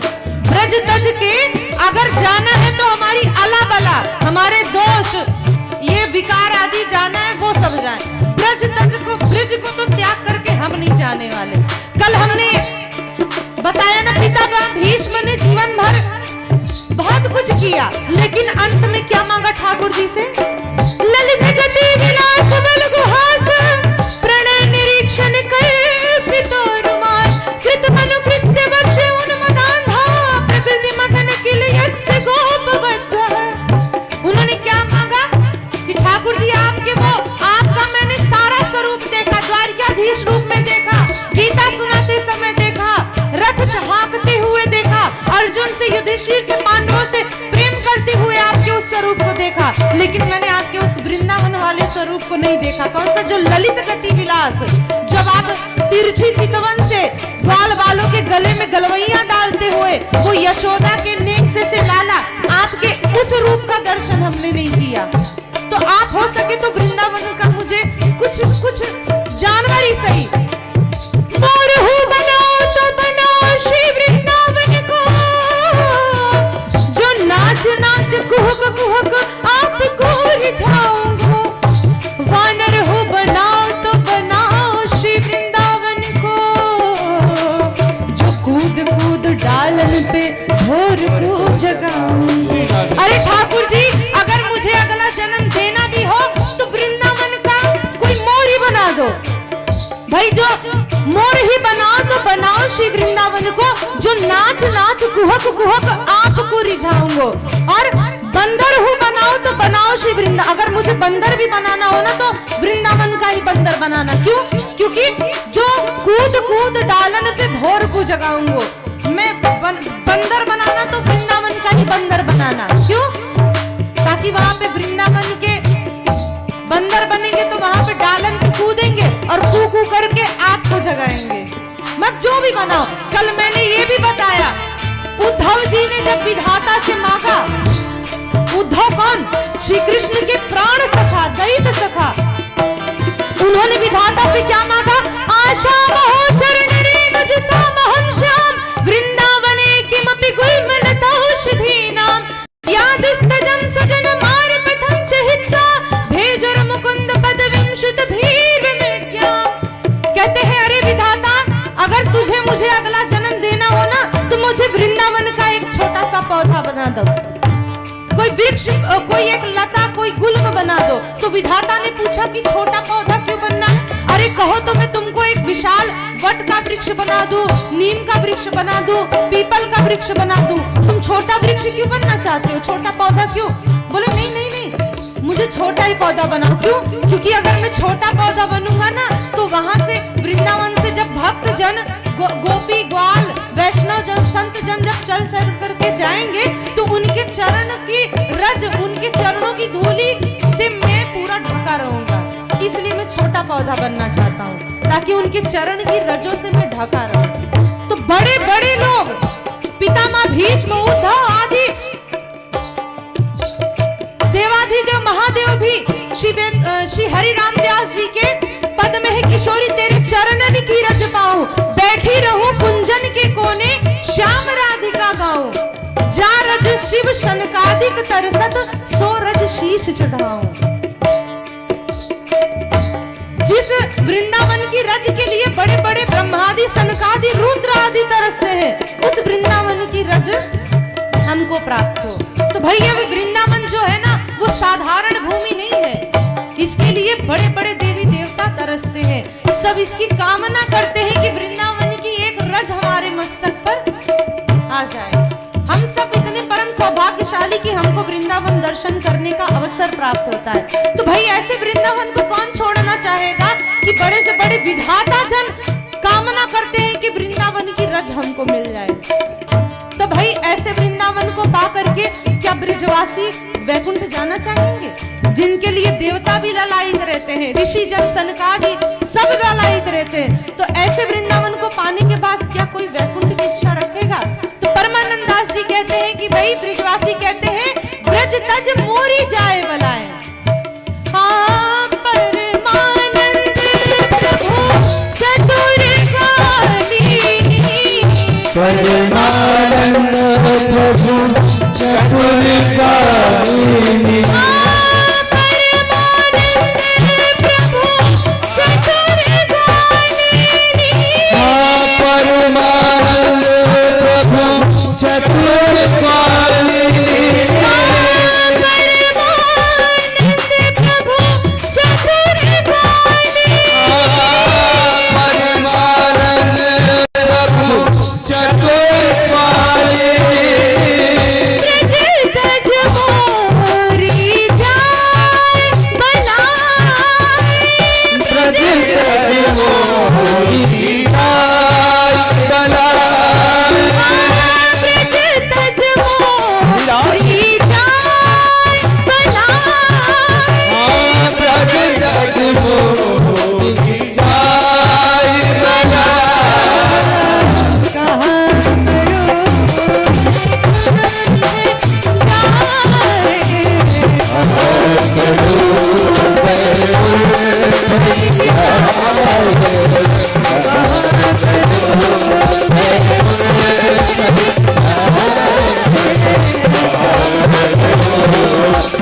ब्रज तज के अगर जाना है तो हमारी अला बला, हमारे दोष, ये विकार आदि जाना है वो सब जाए। ब्रज तज को, ब्रज को तो त्याग करके हम नहीं जाने वाले। कल हमने बताया ना पिता भीष्म ने जीवन भर बहुत कुछ किया, लेकिन अंत में क्या मांगा ठाकुर जी से? ललित गति विलास बल गुहास प्रणय निरीक्षण कर पितोरुमास कृत मनु कृत्य बच्चे उन्मदान धा प्रकृति मगन किल यत्स्य गोपबद्ध। उन्होंने क्या मांगा कि ठाकुर जी आपके वो आपका मैंने सारा स्वरूप देखा, द्वारकाधीश रूप में देखा, गीता सुनाते समय देखा, रथ चहाकते हुए देखा, अर्जुन से, युधिष्ठिर से, पांडवों से प्रेम करते हुए आपके उस स्वरूप को देखा, लेकिन मैंने आपके उस वृंदावन वाले स्वरूप को नहीं देखा। कौन सा? जो ललित गति विलास, जब आप तिरछी चितवन से ग्वाल वालों के गले में गलवैया डालते हुए वो यशोदा के नेक से लाला, आपके उस रूप का दर्शन हमने नहीं किया। तो आप हो सके तो वृंदावन का मुझे कुछ जानवर ही सही, मोर हूँ बनाओ तो बनाओ श्री वृंदावन को, जो नाच नाच कुहक कुहक आपको रिझाऊंगा। वानर हूँ बनाओ तो बनाओ श्री वृंदावन को, जो कूद कूद डालन पे भोर को जगाऊंगी। अरे ठाकुर जी, अगर मुझे अगला जन्म देना भी हो तो वृंदावन का कोई मोर ही बना दो भाई, जो मोर ही बनाओ तो बनाओ श्री वृंदावन को, जो नाच नाच कुहक कुहक आपको रिझाऊंगा। और बंदर हूँ बनाओ तो बनाओ श्री वृंदावन, अगर मुझे बंदर भी बनाना हो ना तो वृंदावन का ही बंदर बनाना। क्यों? क्योंकि जो कूद कूद डालन पे भोर को जगाऊंगा, मैं बंदर बनाना तो वृंदावन का ही बंदर बनाना। क्यों? ताकि वहां पे वृंदावन के बंदर बनेंगे तो वहां पे डालन पे कूदेंगे और कू कू करके आपको जगाएंगे। मत जो भी बनाओ। कल मैंने ये भी बताया, उद्धव जी ने जब विधाता से मांगा, उद्धव कौन? श्री कृष्ण के प्राण सखा, दैत सखा, उन्होंने विधाता से क्या मांगा? आशा महो चरण रेणुज सामहं श्याम वृंदावने किमपि गुल्मलताौषधीनां यादस्तजं सजन मार पथं च हित्वा भेजर मुकुंद पदविंशुत भीर में क्या। कहते हैं अरे विधाता, अगर तुझे मुझे अगला जन्म देना हो ना तो मुझे वृंदावन का एक छोटा सा पौधा बना दो, कोई वृक्ष, कोई एक लता, कोई गुल्म बना दो। तो विधाता ने पूछा कि छोटा पौधा क्यों बनना है? अरे कहो तो मैं तुमको एक विशाल वट का वृक्ष बना दूं, नीम का वृक्ष बना दूं, पीपल का वृक्ष बना दूं, तुम छोटा वृक्ष क्यों बनना चाहते हो? छोटा पौधा क्यों? बोले नहीं नहीं नहीं, मुझे छोटा ही पौधा बनाओ। क्यों? क्योंकि अगर मैं छोटा पौधा बनूंगा ना तो वहां से वृंदावन से जब भक्त जन, गोपी ग्वाल, वैष्णव जन, संत जन जब चल चल करके जाएंगे तो उनके चरण की रज, उनके चरणों की धूली से मैं पूरा ढका रहूंगा। इसलिए मैं छोटा पौधा बनना चाहता हूँ ताकि उनके चरण की रजों से मैं ढका रहूं। तो बड़े बड़े लोग, पितामह भीष्म, उद्धव आदि देवाधिदेव महादेव भी श्री हरि राम व्यास जी के पद में है, किशोरी तेरे चरणन की रज पाऊं, बैठी रहूं कुंजन के कोने श्याम राधिका गाऊं, जा रज शिव शनकादिक तरसत सो रज शीश चढ़ाऊं। जिस वृंदावन की रज के लिए बड़े बड़े ब्रह्मादि, सनकादि, रुद्र आदि तरसते हैं, उस वृंदावन की रज हमको प्राप्त हो। तो भैया वृंदावन जो है ना वो साधारण भूमि नहीं है, इसके लिए बड़े बड़े देवी देवता तरसते हैं, सब इसकी कामना करते हैं कि वृंदावन की एक रज हमारे मस्तक पर आ जाए। हम सब इतने परम सौभाग्यशाली कि हमको वृंदावन दर्शन करने का अवसर प्राप्त होता है। तो भाई ऐसे वृंदावन को कौन छोड़ना चाहेगा कि बड़े से बड़े विधाता जन कामना करते हैं कि वृंदावन की रज हमको मिल जाए। तो भाई ऐसे वृंदावन को पा करके क्या ब्रजवासी वैकुंठ जाना चाहेंगे? जिनके लिए देवता भी ललायित रहते हैं, ऋषि जन, सनकादि सब ललायित रहते हैं, तो ऐसे वृंदावन को पाने के बाद क्या कोई वैकुंठ की इच्छा रखेगा? तो परमानंद दास जी कहते हैं कि भाई ब्रजवासी कहते हैं ब्रज तज मोरी जाए बलाए। हाँ परमानंद प्रभु चतुर्काली, परमानंद प्रभु चतुर्काली,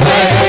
मैं